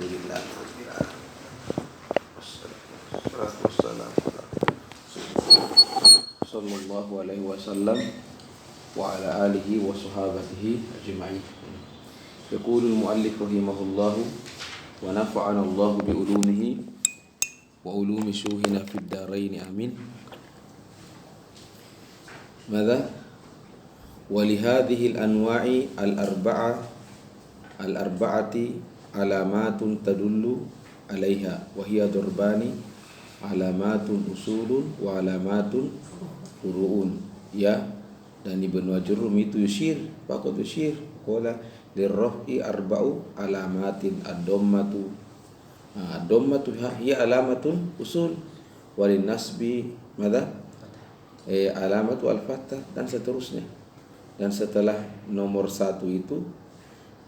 Alhamdulillah. Wassalatu wassalamu ala sallallahu alaihi wasallam wa ala alihi wa sahabatihi ajma'in. Yaqulu al-muallif rahimahullah wa nafa'ana Allah bi ulumihi wa ulumi syuhina fid darain amin. Madza wa li hadhihi al-anwa'i al-arba'ati alamatun tadullu alaiha wa hiya durbani alamatun usulun wa alamatun furu'un. Ya, dan Ibnu Ajurrum itu yushir faqad yushir qala lirraf'i arba'u alamatin ad-dhammatu ad-dhammatu hiya alamatun usul wa lin-nasbi madza alamatu al-fathah dan seterusnya. Dan setelah nomor 1 itu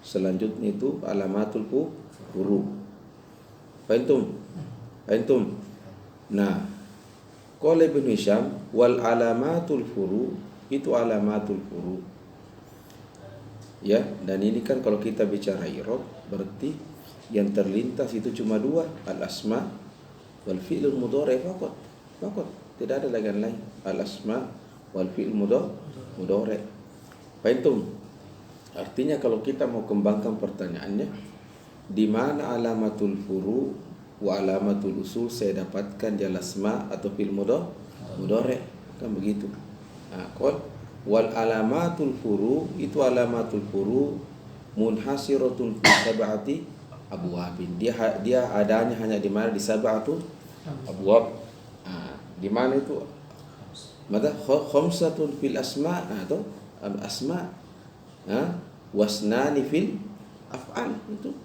selanjutnya itu alamatul furu. Fahimtum? Nah, qala Ibnu Hisham wal alamatul furu itu alamatul furu. Ya, dan ini kan kalau kita bicara i'rab berarti yang terlintas itu cuma dua, al-asma wal fi'lul mudhari faqat. Tidak ada lagi yang lain. Al-asma wal fi'l mudhari. Fahimtum? Artinya kalau kita mau kembangkan pertanyaannya, di mana alamatul furu wa alamatul usul saya dapatkan di al-asma atau fil mudhari, kan begitu. Nah, qul wal alamatul furu itu alamatul furu munhasiratun fi sab'ati abwabin. Dia adanya hanya di mana? Di sab'atu abwab. Nah, di mana itu? Mada khamsatun fil asma atau asma. Wasnani fil af'al itu.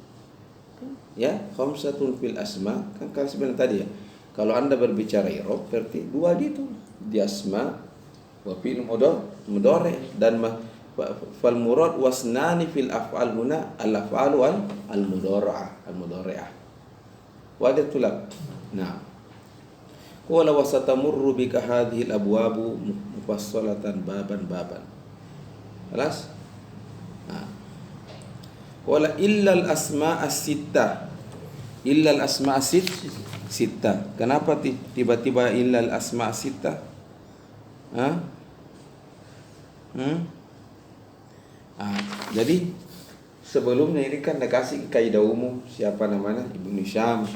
Ya, khamsatun fil asma kan kalau sebenarnya tadi ya. Kalau Anda berbicara i'rab berarti dua gitu, di asma wa fil mudhari dan fal murad wasnani fil af'al huna al af'al wal al mudhari'ah. Wa tulab. Nah, qala wa satamurru bika hadhihi al abwabu mufassalatan baban. Jelas? Wala illal asma as-sittah. Illal asma as-sittah. Kenapa tiba-tiba illal asma as-sittah? Jadi sebelumnya ini kan dikasih kaidah umum siapa namanya Ibnu Hisham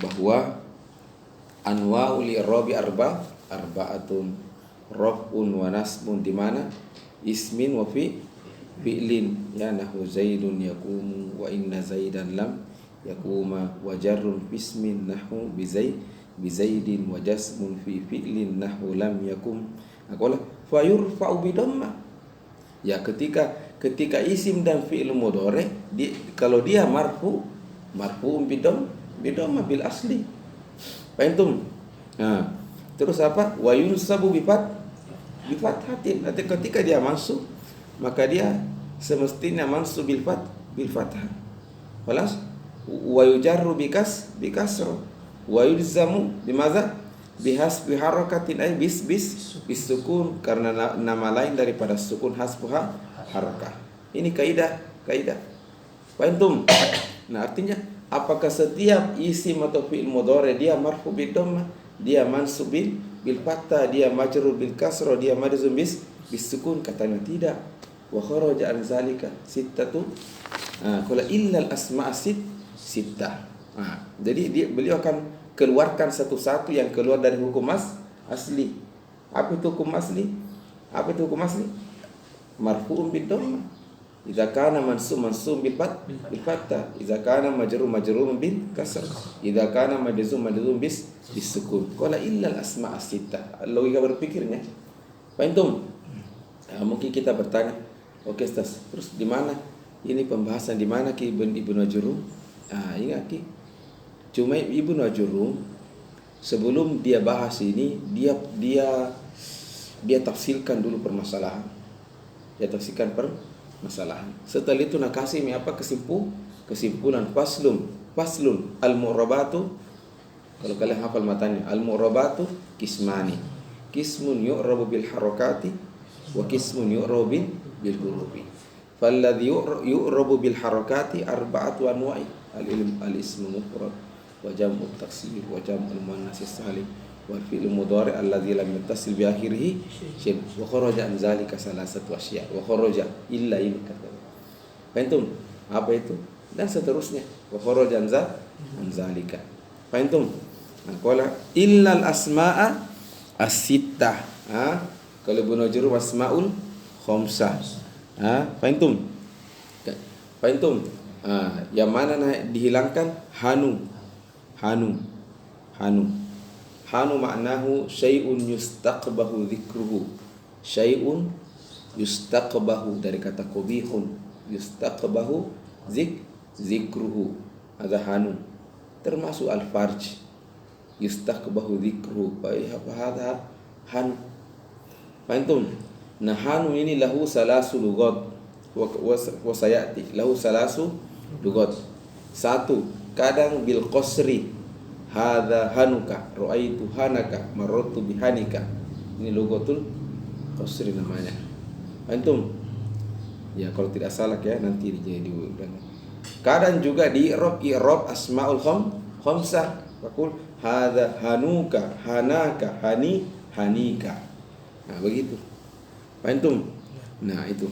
bahwa anwa'ul i'rabi arba'atun raf'un wa nasbun di mana ismin wa fi'lin ya nahu zaidun yaqumu wa inna zaidan lam yaquma wa jarrun bismin nahu bi zaidin wa jasmun fi fi'lin nahu lam yakum. Aqala fa yurfa'u bi dhammah. Ya, ketika isim dan fi'il mudhari kalau dia marfu'un bi dhammah bil asli. Fahimtum? Nah, terus apa? Wa yunsabu bi fathatin. Nanti ketika dia masuk maka dia semestinya mansub bil fathah. Walas wa yujarru bi kasra wa yulzamu bimadza bihasbi harakatin ay bis sukun karena nama lain daripada sukun hasbuha harakah. Ini kaidah. Fahimtum? Nah, artinya apakah setiap isim atau fi'il mudhari dia marfu bi dhammah, dia mansub bil fathah, dia majrur bil kasra, dia majzum bis sukun? Katanya tidak. Wa kharaja an zalika sittatu qala illa al asma' sittah. Jadi beliau akan keluarkan satu-satu yang keluar dari hukum asli. Apa itu hukum asli? Marfu'un bid dhammah idza kana mansub bil fathah, idza kana majrur bil kasr, idza kana majzum bis sukun. Qala illa al asma' sittah. Logika berpikirnya. Fahimtum? Mungkin kita bertanya, oke, Ustaz, terus di mana ini pembahasan di mana Ki Ibnu Ajurrum? Ingat Ki, cuma Ibnu Ajurrum sebelum dia bahas ini dia tafsirkan dulu permasalahan. Setelah itu nak kasih apa kesimpulan faslun al-mu'rabatu. Kalau kalian hafal matanya, al-mu'rabatu kismani. Kismun yu'rabu bil harakati wa kismun yu'rabu bil hurufi. Falladhi yu'rabu bil harakati arba'atu anwa'i. Al-ismu mufrad wa jam'u taksir wa jam'u al-muannas salim wal fi'lu mudhari' alladhi lam yattasil bi akhirih syai' wa kharaja an zalika salasatu asya' wa kharaja illa ini kata. Fahimtum? Apa itu? Dan seterusnya. Wa kharaja an zalika. Fahimtum? Nah, qala illal asma'a as-sittah. Kalau Ibnu Jurayj asmaul khamsah. Fahimtum? Fahimtum? Yang mana dihilangkan hanu maknahu syai'un yustaqbahu dzikruhu. Syai'un yustaqbahu dari kata qabihun, yustaqbahu zikruhu. Ada hanu termasuk al-farj, yustaqbahu dzikruhu. Apa hada hanu? Fahimtum? Nah, hanu ini lahu salasu lugat wa sayati lahu salasu lugat. Satu, kadang bil qasri, hadza hanuka, ra'aitu hanaka, marartu bihanika. Ini lugatul qasri namanya. Antum? Ya kalau tidak salah ya nanti diulang. Kadang juga di i'rab asmaul khamsah. Faqul hadza hanuka, hanaka, hanika. Nah, begitu. Antum? Nah, itu.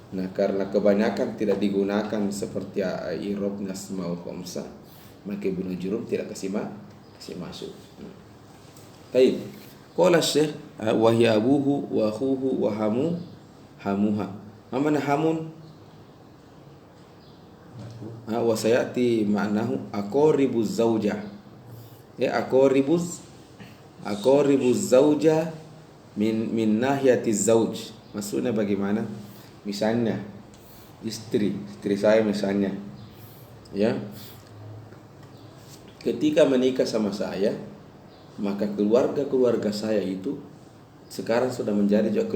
Nah, karena kebanyakan tidak digunakan seperti i'rab asmaul khamsah, maka Ibnu Jurayj tidak kasih masuk. Baik. Qala Syekh wa hiya abuhu wa akhuhu wa hamuha. Mana hamun? Wa sayati ma'nahu aqribuz zaujah. Ya, aqribuz zaujah min nahiyati zauj. Maksudnya bagaimana? Misalnya istri saya misalnya, ya, ketika menikah sama saya, maka keluarga saya itu sekarang sudah menjadi juga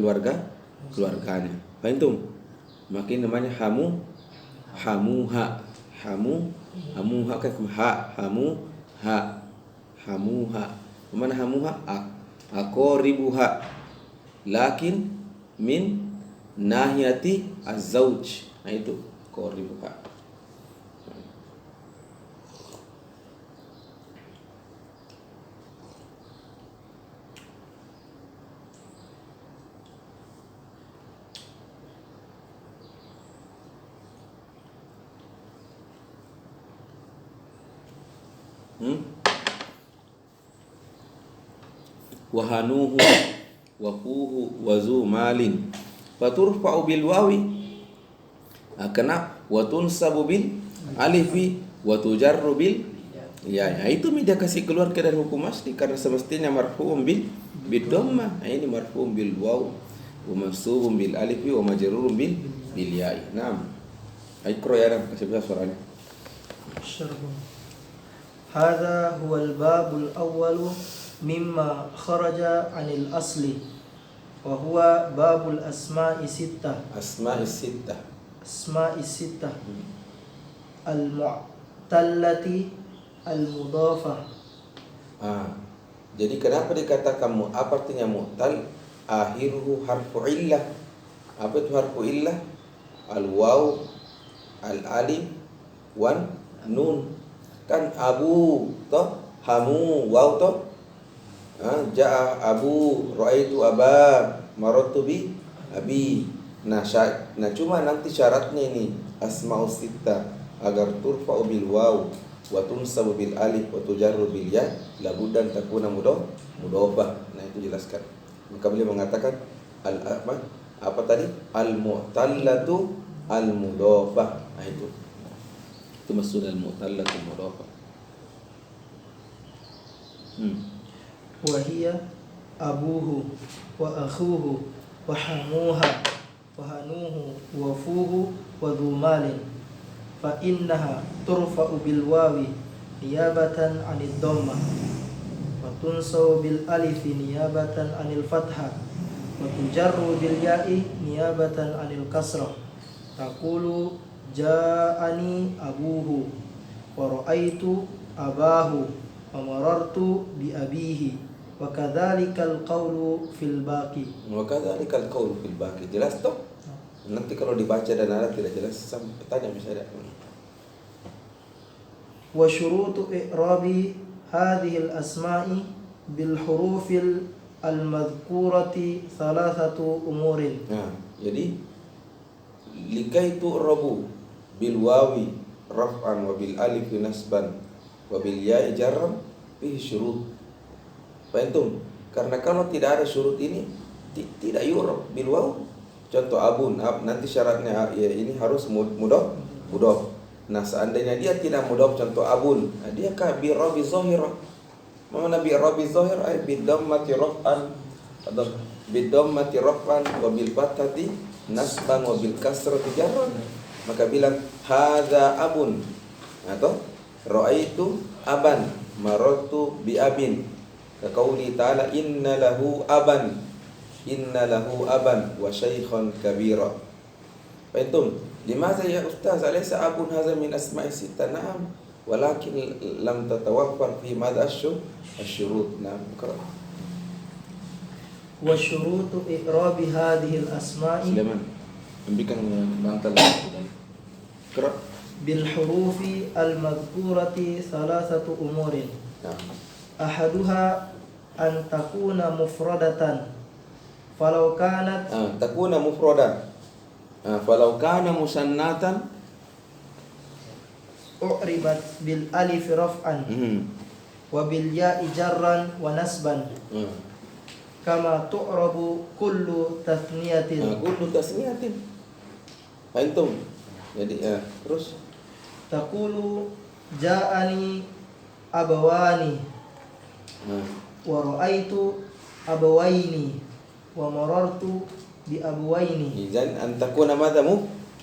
keluarganya. Fahimtum? Maka namanya hamuha kan hamuha. Mana hamuha? Aqribuha lakin min nahiyati az-zauj. Nah, itu qaribuha. Wahanuhu wafuhu wazu malin faturfa'u bil wawi akana wa tunsabu bil alifi wa tujarru bil ya. Itu dia kasih keluar ke dari hukum asli karena semestinya marfu'un bil dhammah. Ini marfu'un bil waw wa mansubun bil alifi wa majrurun bil ya. Naam. Ikra ya, kasih suaranya. Hadza huwal babul awwalu mimma kharaja 'anil asli wa huwa babul asma'i sittah al-mu'tallati al-mudhafah. Jadi kenapa dikatakan apa artinya mu'tal? Akhiruhu harfu illah. Apa itu harfu illah? Al-waw, al-alif, wan nun. Kan abu toh, hamu waw toh. Ja'a abu, ra'aitu aba, marartu bi abi. Nah, cuma nanti syaratnya ini asma'u sittah agar turfa'u bil waw wa tunsabu bil alif wa tujarru bil ya labuddan takuna mudhafah. Nah, itu jelaskan. Maka beliau mengatakan apa tadi? Al-mu'tallatu al-mudhafah. Nah, itu maksud al-mu'tallatu al-mudhafah. Wa hiya abuhu wa akhuhu wa hamuha wa hanuhu wa fuhu wa dhumalin fa innaha turfa'u bil wawi niyabatan 'anid dhammah wa tunsabu bil alif niyabatan 'anil fathah wa tujarru bil ya'i niyabatan 'anil kasrah. Taqulu ja'ani abuhu wa ra'aitu abahu wa marartu bi abihi wa kadzalikal qawlu fil baqi. Jelas toh? Nanti kalau dibaca dan ada tidak jelas, tanya misalnya. Wa syurutu i'rabi hadhihi al-asma'i bil hurufil al-madhkurati thalathatu umurin. Nah, jadi likai tu'rabu bil wawi raf'an wa bil alif nasban wa bil ya'i jarran fihi syurut. Paham? Karena kalau tidak ada syurut ini tidak yurab bil waw. Contoh abun, nanti syaratnya ya ini harus mudhaf. Nah, seandainya dia tidak mudhaf, contoh abun, nah, dia ka bi rabi zahira. Mana bi rabi zahir ay bi dhammati raf'an atau bi dhammati raf'an wa bil fathati nasban wa bil kasrati jarran. Maka bilang hadza abun atau ra'aitu aban marartu bi abin. Kaqouli ta'ala inna lahu aban wa shaykhan kabira. Fahimtum? Limadha ya ustaz alaysa abun hadha min asma'i sittah? Na'am, walakin lam tatawaffar fi madha asyurut. Na'am, qara. Wa syurutu i'rabi hadhihi al-asma'i Sulaiman, ambilkan bantal. Qara. bil hurufi al-madhkurati thalathatu umurin. Nah, Ahaduha an takuna mufradatan falau kanat takuna mufradan. Falau kana musannatan u'ribat bil alif raf'an wa bil ya'i jarran wa nasban kama tu'rabu kullu tathniyatin. Kullu tasniyatin. Fahimtum? Jadi terus Taqulu ja'ani abawani wa ra'aitu abawaini wa marartu bi abawaini. Izan antakuna madha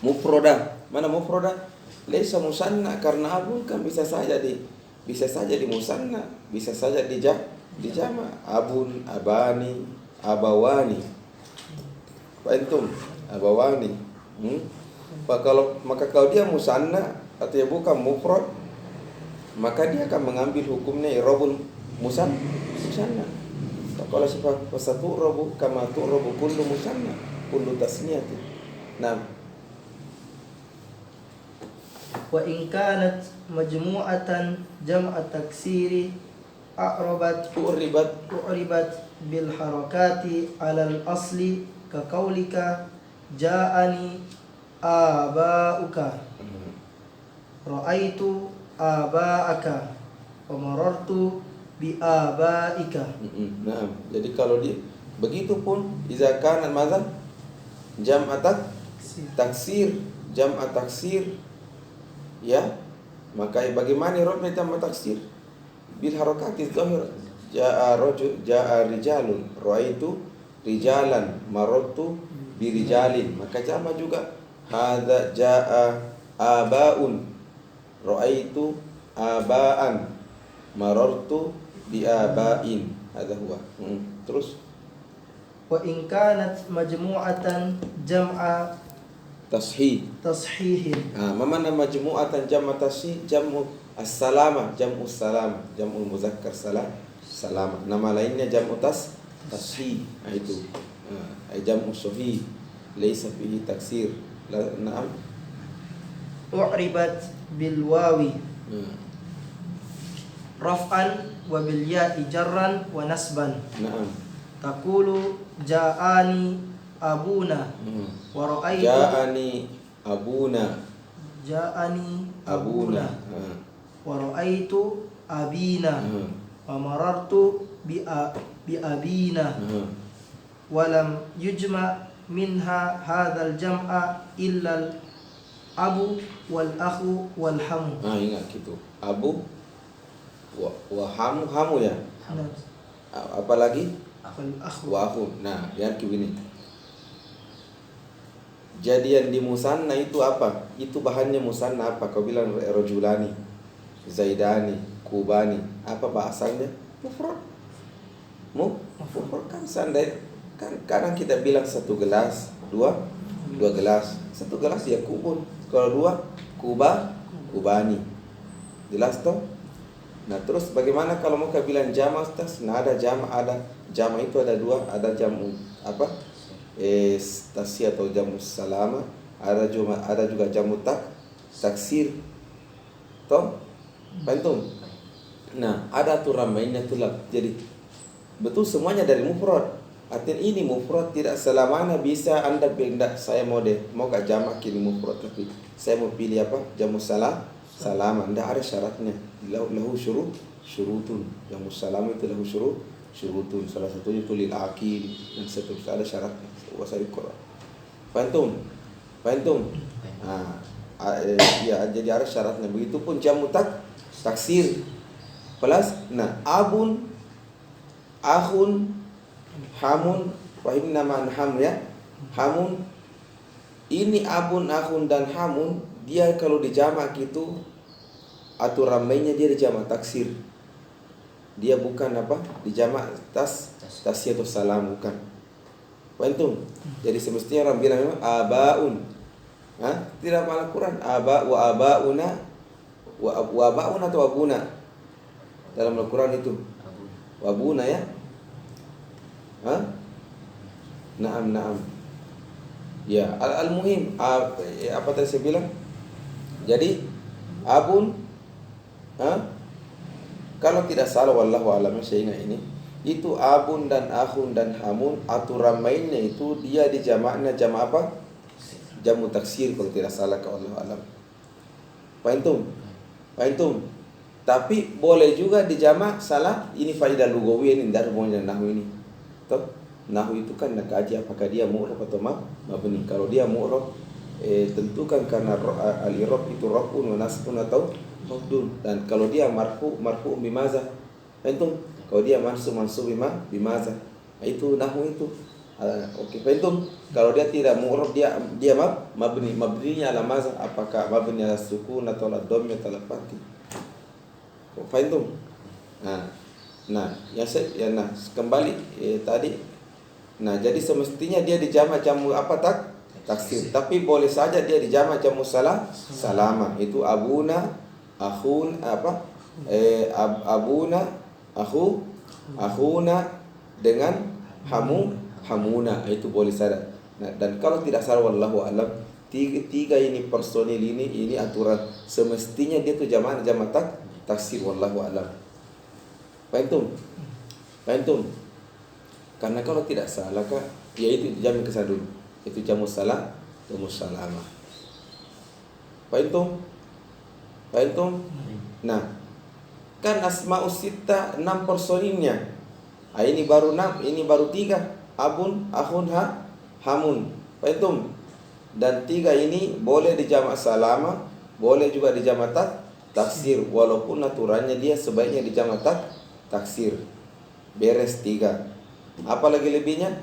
mufrada. Mana mufrada? Laisa musanna, karena abun kan bisa saja di musanna, bisa saja di jama. Abun, abani, abawani. Fahimtum? Abawani. Maka kalau dia musanna atau dia bukan mufrad, maka dia akan mengambil hukumnya i'rabul musanna. Kalau sebab wasatu rabu kama tu'rabu kullu musanna kullu tasniyati. Nah, Wa in kanat majmu'atan jam'a taksiri u'ribat bil harakati 'ala al-asli ka qaulika ja'ani aba'uka ra'aitu aba'aka wa marartu bi aba'ika. Nah, jadi kalau dia begitupun iza kana madza jam'a taksir ya, maka bagaimana i'rabnya jam'a taksir? Bil harakati zahir. Ja'a rijalun, ra'aitu rijalan, marartu bi rijalin. Maka jama juga hadza ja'a abaun, ra'aitu abaan, marartu bi abain. Hadza huwa. Terus Wa in kanat majmu'atan jam'a tashiih. Mana majmu'atan jam'a tashiih? Jam'u as-salama, jam'u salama, jam'ul muzakkar salama. Nama lainnya jam'u tashiih. Nah, itu. Jam'u sahih, laisa fihi taksir. Na'am. U'ribat bil wawi raf'an wa bil ya'i jarran wa nasban. Na'am. Taqulu ja'ani abuna wa ra'aitu ja'ani abuna wa ra'aitu abina wa marartu bi abina wa lam yujma minha hadzal jam'a illa al abu wal akhu wal hamu. Ingat gitu. Abu wa hamu ya. Apalagi wa akhu. Nah, lihat begini. Jadian di musanna itu apa? Itu bahannya musanna apa? Kau bilang rajulani, zaidani, kubani. Apa bahasanya? Mufrad. Mufrad kan kan kadang kita bilang satu gelas, dua gelas. Satu gelas ya kubun. Kalau dua kubani. Jelas toh? Nah, terus bagaimana kalau mau bilang jama' Ustaz? Nah, ada jama' itu ada dua, ada jamu apa? tasya atau jamu salama, ada juga jamu taksir. Toh? Pantum. Nah, ada aturan mainnya itulah. Jadi betul semuanya dari mufrad. Artinya ini mufrad tidak selamanya bisa Anda pindah. Saya mau gak jamak ini mufrad, tapi saya mau pilih apa? Jamu salama. Tidak ada syaratnya. Lahu syurutun. Jamu salama itu lahu syurutun. Salah satunya itu lil akil dan seterusnya, ada syaratnya. Wasari Quran. Pantum. Ya, jadi ada syaratnya. Begitupun jamu taksir. Plus, nah, abun, akhun, hamun, wahim nama ham ya. Hamun, ini abun, akhun dan hamun, dia kalau dijamak itu aturan mainnya dia dijamak taksir. Dia bukan apa? Dijamak tasya atau salam, bukan. Pantum. Jadi semestinya orang bilang memang abaun. Tidak malah Quran aba wa abauna wa abauna atau abuna. Dalam Al-Quran itu wabuna ya. Naam. Ya, al-muhim apa tadi saya bilang? Jadi abun kalau tidak salah wallahu a'lam, saya ingat ini, itu abun dan akhun dan hamun aturan mainnya itu dia dijamaknya jamak apa? Jamu taksir kalau tidak salah ke wallahu a'lam. Fahimtum? Tapi boleh juga dijamak salah. Ini faedah lugawi ini, tidak hubungannya dengan nahwu ini. Toh, nahwu itu kan nak kaji apakah dia mu'rab atau mabni. Kalau dia mu'rab, tentukan karena al-i'rab itu raf'un wa nasbun atau mafdun. Dan kalau dia marfu bimaza. Fahimtum? Kalau dia mansub bimaza. Itu nahwu itu. Oke, fahimtum? Kalau dia tidak mu'rab, dia mabninya ala maza. Apakah mabni ala sukun atau ala dhamma atau ala fathah. Fahimtum? Nah, kembali tadi. Nah, jadi semestinya dia dijamak jamu apa taksir. Tapi boleh saja dia dijamak jamu salama. Itu abuna, akhun apa? Abuna, akhuna dengan hamuna. Itu boleh saja. Nah, dan kalau tidak salah wallahu a'lam, tiga ini personil ini aturan semestinya dia tuh jamak taksir wallahu a'lam. Fahimtum? Karena kalau tidak salah kah, ya itu jamin ke sana dulu. Itu jamu salama. Fahimtum? Nah, kan asmaus sittah 6 personilnya. Ini baru 6, ini baru 3. Abun, akhun, hamun. Fahimtum? Dan 3 ini boleh dijamak salama, boleh juga dijamak taksir, walaupun aturannya dia sebaiknya dijamak taksir. Beres 3. Apa lagi lebihnya?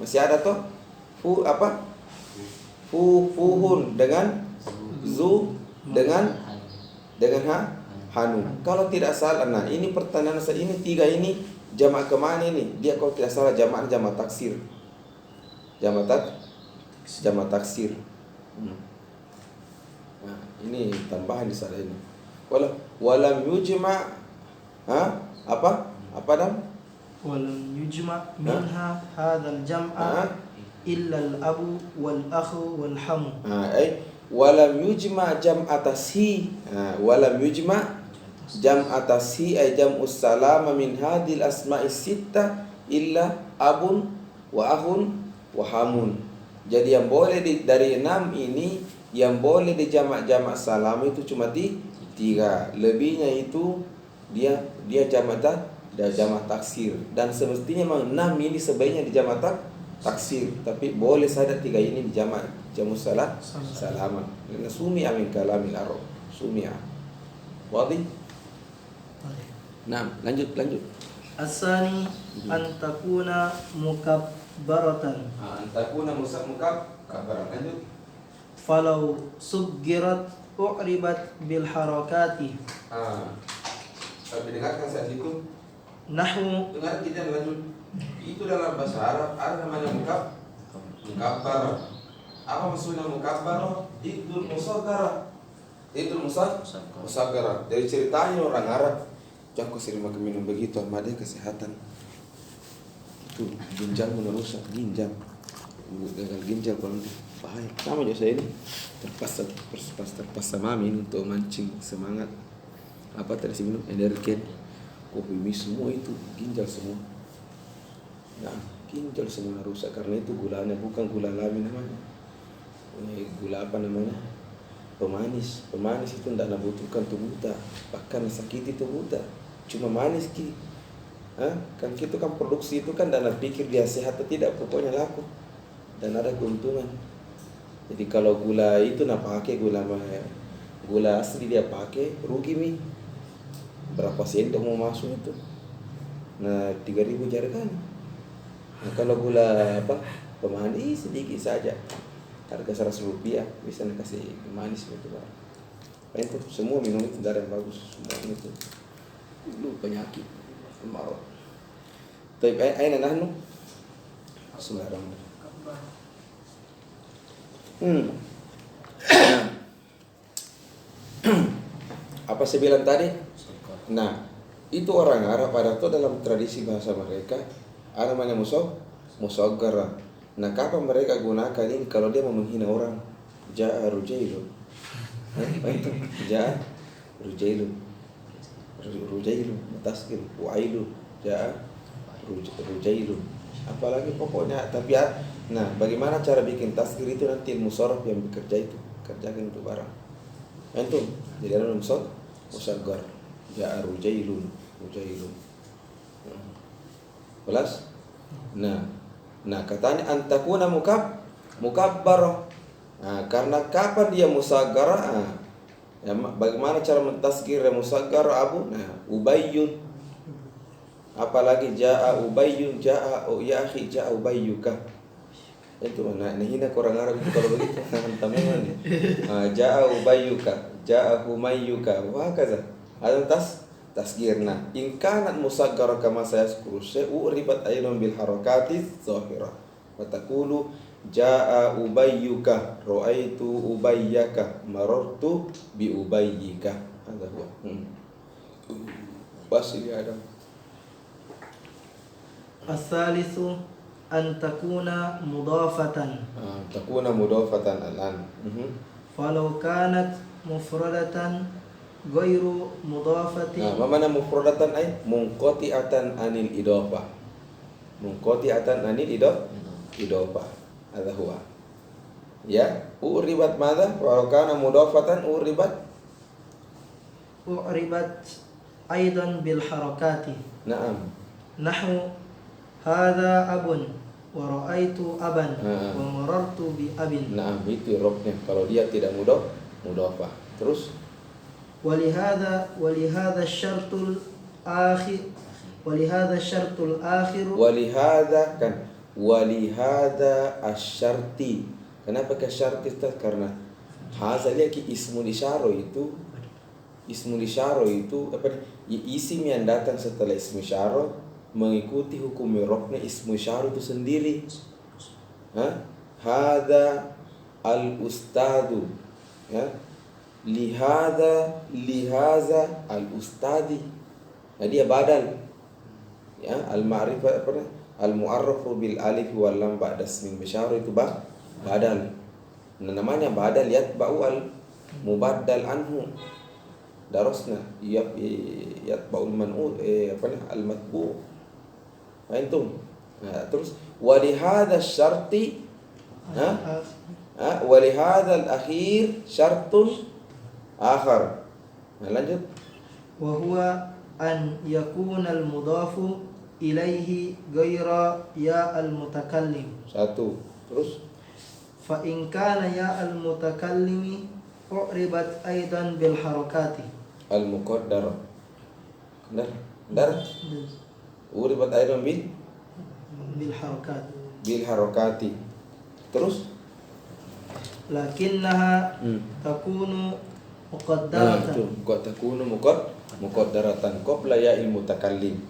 Masih ada toh? Fuhun dengan zu dengan hanu. Kalau tidak salah, nah ini pertanyaan saya, ini 3 ini jamak kemana ini? Dia kalau tidak salah jamak taksir. Jamak taksir. Nah, ini tambahan di sana ini. Walam yujma apa dam? Walam yujma minha hadzal jam'a illa al-abu wal akhu wal hamu. Walam yujma jam'a tashi. Walam yujma jam'a tashi ay jam'us salama min hadhil asma'i sittah illa abun wa akhun wa hamun. Jadi yang boleh dari 6 ini yang boleh dijamak salam itu cuma 3. Lebihnya itu dia jamak taksir. Dan semestinya memang 6 ini sebaiknya dijamak taksir, tapi boleh saja 3 ini dijamak jamu salama. Karena sumi'a min kalamil arab. Sumi'a. Wadih? Nah, lanjut. Asani antakuna mukabbaratan. Antakuna mukabbaratan. Lanjut. Falau suggirat u'ribat bil harakati. Tapi dengarkan saat itu. Nahwu. Dengar kita lanjut. Itu dalam bahasa Arab ada namanya mukabbar. Apa maksudnya mukabbar? Idul musaggara. Dari ceritanya orang Arab. Jangan kau sering makan minum begitu, sama dia kesehatan. Itu ginjal merusak ginjal. gagal ginjal kalau nanti bahaya. Sama juga saya ini terpaksa mami untuk mancing semangat apa tadi sih minum energen, kopi mie, semua itu ginjal semua. Nah, ginjal semua rusak karena itu gulanya bukan gula alami namanya. Gula apa namanya? Pemanis. Pemanis itu tidak membutuhkan tubuh kita, bahkan sakiti tubuh kita. Cuma manis ki. Kan kita kan produksi itu kan tidak pikir dia sehat atau tidak, pokoknya laku dan ada keuntungan. Jadi kalau gula itu nak pakai gula asli dia pakai rugi mi. Berapa sendok mau masuk itu? Nah 3.000 jarkan. Nah kalau gula apa pemanis sedikit saja, harga 100 rupiah bisa nak kasih manis gitu Pak. Nah, itu semua minum itu darah yang bagus, semua itu. Lu penyakit kemarau. Tapi aina nahnu sembarang. Apa saya bilang tadi? Nah, itu orang Arab pada itu dalam tradisi bahasa mereka ada namanya musaggara. Nah, kapan mereka gunakan ini kalau dia mau menghina orang? Ja'a rujailu. Itu ja'a rujailu. Rujailu, tasqil, wailu, ja'a rujailu. Apalagi pokoknya tapi nah, bagaimana cara bikin tasghir itu nanti ilmu sorof yang bekerja itu kerjakan itu barang. Antum jadi ada musaggar ja'a rujailun. Jelas? Nah katanya antakuna mukabbarah. Nah, karena kapan dia musaggarah? Ya, bagaimana cara mentasghir musaggarah Abu? Nah, Ubayyun. Apalagi ja'a Ubayyun, ja'a ya akhi ja'a Ubayyuka. Itu hina orang Arab itu kalau begitu teman-teman ya. Ja'a Ubayyuka, ja'a Humayyuka, wah kaza. Ada tasghirna. In kanat musaggara kama sayazkuru syai'u ribat aidan bil harakati zahirah. Wa taqulu ja'a Ubayyuka, ra'aitu Ubayyaka, marartu bi Ubayyika. Ada huwa. Pasti ada. As-salisu an takuna mudafatan. Takuna mudafatan al-an. Falau kanat mufradatan ghairu mudafati. Apa mana mufradatan ay munqati'atan anil idafah. Munqati'atan anil idafah. Hadha huwa. Ya, uribat madza? Walau kana mudafatan uribat aidan bil harakati. Naam. Nahwu hadza abun wa ra'aitu aban wa marartu bi abin. Naam, itu robnya kalau dia tidak mudafah. Terus ولهذا الشرط الآخر ولهذا الشرط. Kenapa ke syarat itu? Karena haza lihat ismul isyarah itu apa isim yang datang setelah ismul isyarah mengikuti hukum raf'nya ismul isyarah itu sendiri. Hadza al ustadu, ya, lihaza al ustadi. Nah, dia badal, ya, al ma'rifah apa, al mu'arrafu bil alif wal lam ba'da ismin bisyarah itu badal. Nah, namanya badal yatba'u al mubaddal anhu. Darasna yatba'ul man'ul al matbu'. Antum. Nah, terus wa li hadza syarti wa li hadza al akhir syartun akhar. Nah, lanjut. Wa huwa an yakuna al mudafu ilaihi ghaira ya al mutakallim. Satu. Terus fa in kana ya al mutakallimi u'ribat aidan bil harakati al muqaddarah. Benar? Uribat aidan bil harakati. Terus lakinnaha takunu muqaddaratan. Takunu muqaddaratan qabla ya'il mutakallim.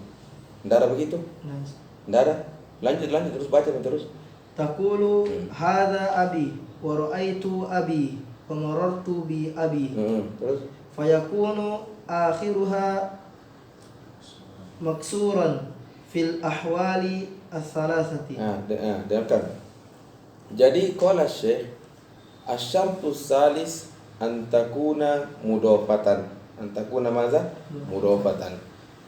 Ndara begitu? Ndara. Lanjut terus baca terus. Taqulu hadza abi wa ra'aitu abi wa marartu bi abi. Terus fayakunu akhiruha maksuran fil ahwali ats-thalathati. Dengarkan. Jadi qala Syekh asyartu salis antakuna mudofatan. Antakuna maza? Mudofatan.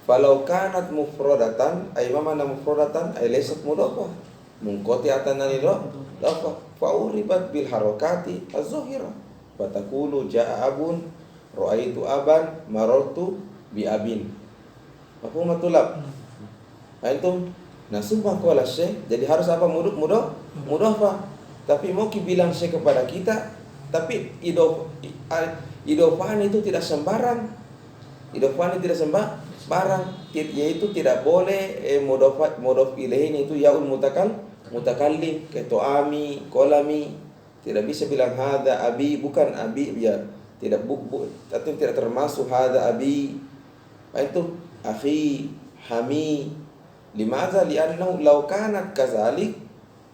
Falau kanat mufradatan ay mana mufradatan ay laysat mudofah. Munqati'atan anil lafaz fa uribat bil harakati az-zahira. Fatakulu jaa abun ra'aitu aban marartu bi abin. Mafhum matulab? Antum nah sumpah qala Syekh, jadi harus apa? Mudofah. Tapi mau bilang Syekh kepada kita, tapi idofan itu tidak sembarang. Idofan itu tidak sembarang, yaitu tidak boleh mudof ilaihnya itu yaul mutakallim kayak to'ami, kolami. Tidak bisa bilang hadza abi, bukan abi ya. Tidak atau tidak termasuk hadza abi. Itu akhi, hami. Limadza li'annahu law kanat kadzalik,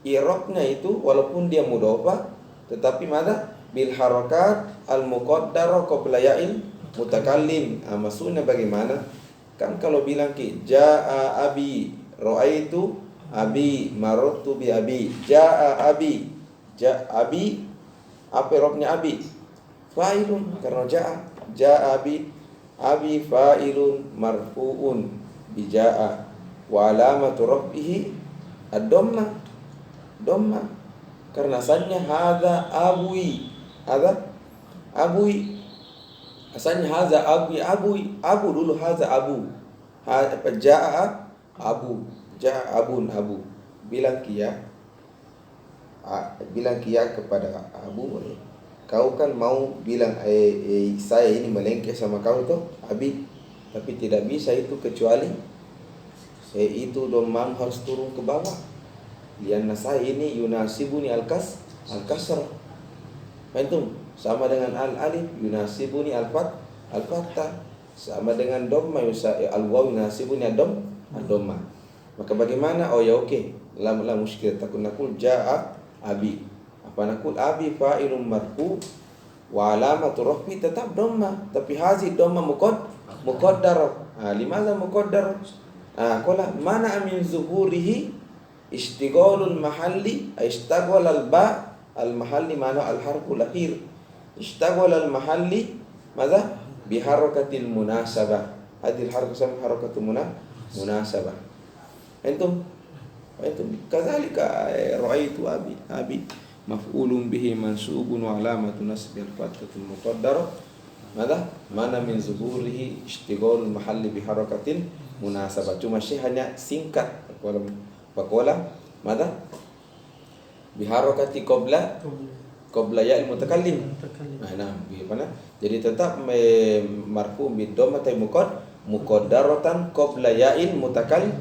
i'rabnya itu walaupun dia mudhofah tetapi mana bil harakat al muqaddarah qabla ya'il mutakallim. Maksudnya bagaimana? Kan kalau bilang ki jaa abi ra'aitu abi marartu bi abi, jaa abi, abi apa i'rabnya abi? Fa'ilun, karena jaa abi fa'ilun marfu'un bi jaa wa alamatu rafihi ad-dhammah, karena asalnya hadza abui, asalnya hadza abu dulu, hadza abu, jaa abun abu. Bilang kia kepada abu, kau kan mau bilang saya ini melengket sama kau tuh abi, tapi tidak bisa itu kecuali itu domam harus turun ke bawah. Lianna saya ini yunasibuni al-kasr. Antum sama dengan al-alif yunasibuni al-fathah. Sama dengan dhamma al-waw yunasibuni ad-dhamma. Maka bagaimana? Oh ya oke. La muskil takun nakul jaa abi. Apa nakul abi fa'ilun marfu wa alamatu rafi tetap dhamma, tapi hazi dhamma muqaddar. Limadha muqaddar? Qala mana min zuhurihi istighalul mahalli, istagwal al-ba al-mahalli mana al-harful akhir. Istagwal al-mahalli madza bi harakatil munasabah. Hadhihi al-harakah sama harakatul munasabah. Antum kadzalika ra'aitu abi maf'ulun bihi mansubun wa alamatu nasbi al-fathatul muqaddarah madza mana min zuhurihi istighalul mahalli bi harakatil munasabah. Cuma Syekh hanya singkat Faqala madza biharakati qabla ya'il mutakallim. Nah, bagaimana? Jadi tetap marfu bid dhammah muqaddaratan qabla ya'il mutakallim.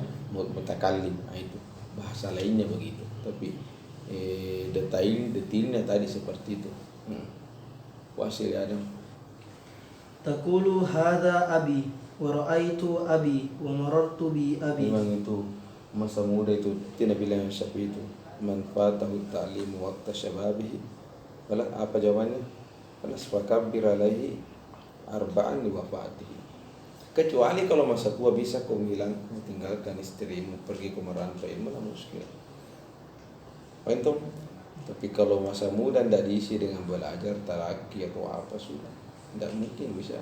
Itu bahasa lainnya begitu. Tapi detailnya tadi seperti itu. Wasil Adam. Taqulu hadza abi wa ra'aitu abi wa marartu bi abi. Memang itu masa muda itu tidak bilang seperti itu. Man fatahu ta'lim waqta syababihi. Wala apa jawabannya? Wala fakabbir alaihi arba'an li wafatihi. Kecuali kalau masa tua bisa kau bilang tinggalkan istrimu pergi ke merantau ilmu, lah muskil. Antum. Tapi kalau masa muda tidak diisi dengan belajar talaki atau apa sudah tidak mungkin bisa.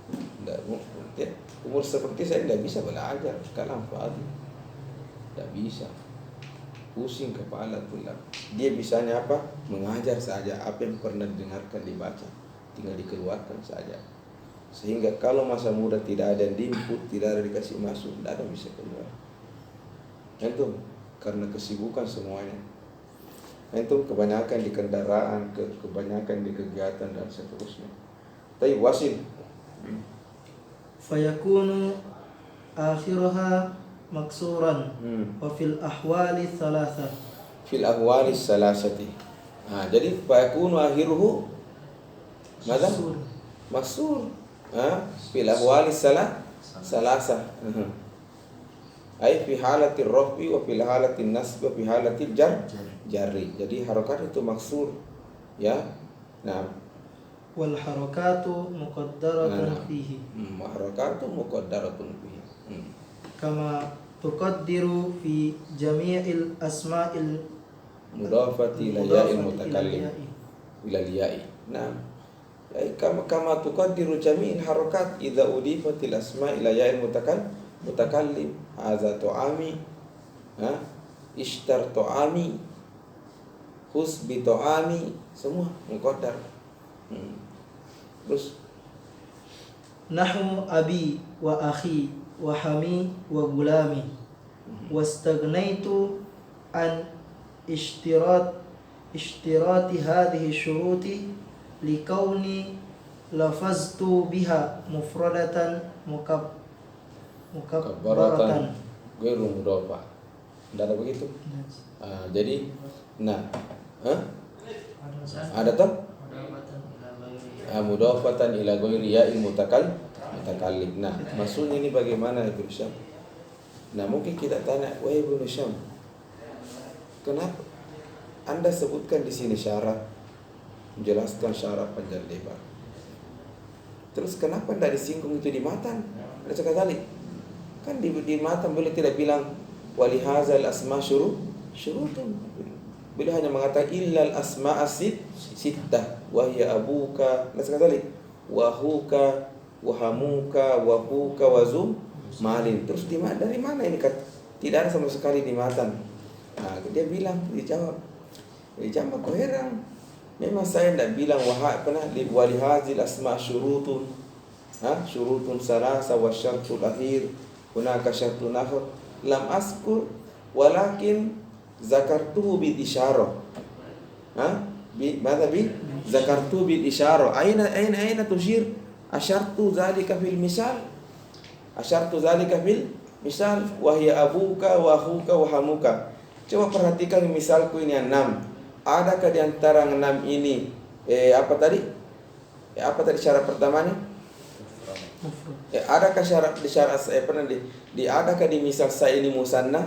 Tidak mungkin. Umur seperti saya tidak bisa belajar kalam fadhi. Tidak bisa. Pusing kepala tulang. Dia bisanya apa? Mengajar saja apa yang pernah didengarkan dibaca, tinggal dikeluarkan saja. Sehingga kalau masa muda tidak ada yang diinput, tidak ada dikasih masuk, tidak ada bisa keluar. Itu karena kesibukan semuanya. Itu kebanyakan di kendaraan, kebanyakan di kegiatan dan seterusnya. Tapi wasil. Fayakunu akhiraha maksuran wa fil ahwali thalatha. Fil ahwali salasati. Jadi fayakunu akhiruhu mada? Maksur. Fil ahwali salasa. Ai fi halati rafi wa fil halati nasb wa fi halati jarri. Jadi harakat itu maksur. Ya. Nah, wal harakatu muqaddaratun fihi. Harakatu muqaddaratun fihi. Kama tuqaddiru fi jami'il asma'il mudafati ila ya'il mudafati mutakallim ila ya'i. ila ya'i. Nah, kama tuqaddiru jami'il harakat idza udifatil asma ila ya'il mutakallim. Hadza tu'ami, ishtar tu'ami, khus bi tu'ami, semua muqaddar. Terus Nahu abi wa akhi wa hami wa gulami wastaghnaitu an ishtirati hadhihi syuruti likauni lafaztu biha mufradatan mukabbaratan. ghairu mudhafah. Tidak ada begitu. Jadi ada tak? Mudhafatan ila ghairi ya'il mutakallim. Nah, maksudnya ini bagaimana Ibnu Syam? Nah, mungkin kita tanya, wahai Ibnu Syam, kenapa Anda sebutkan di sini syarat, menjelaskan syarat panjang lebar. Terus kenapa tidak disinggung itu di matan? Ada sekali. Kan di matan boleh tidak bilang walihazal asma syurutun. Beliau hanya mengatakan illal asma sittah wa hiya abuka, ada sekali, wa huka, wa hamuka, wa huka, wa zum malin. Terus dari mana ini? Tidak ada sama sekali di matan. Nah, dia bilang, dijawab kok heran. Memang saya tidak bilang walihazil asma syurutun. Syurutun salasa wa syartul akhir hunaka syartun akhir lam askur walakin zakartuhu bil isyarah. Mada bi zakartuhu bil isyarah. Aina tushir? Asyartu zalika fil misal. Asyartu zalika fil misal wa hiya abuka wa akhuka wa hamuka. Coba perhatikan misalku ini 6. Adakah di antara 6 ini apa tadi syarat pertamanya? Adakah adakah di misal saya ini musanna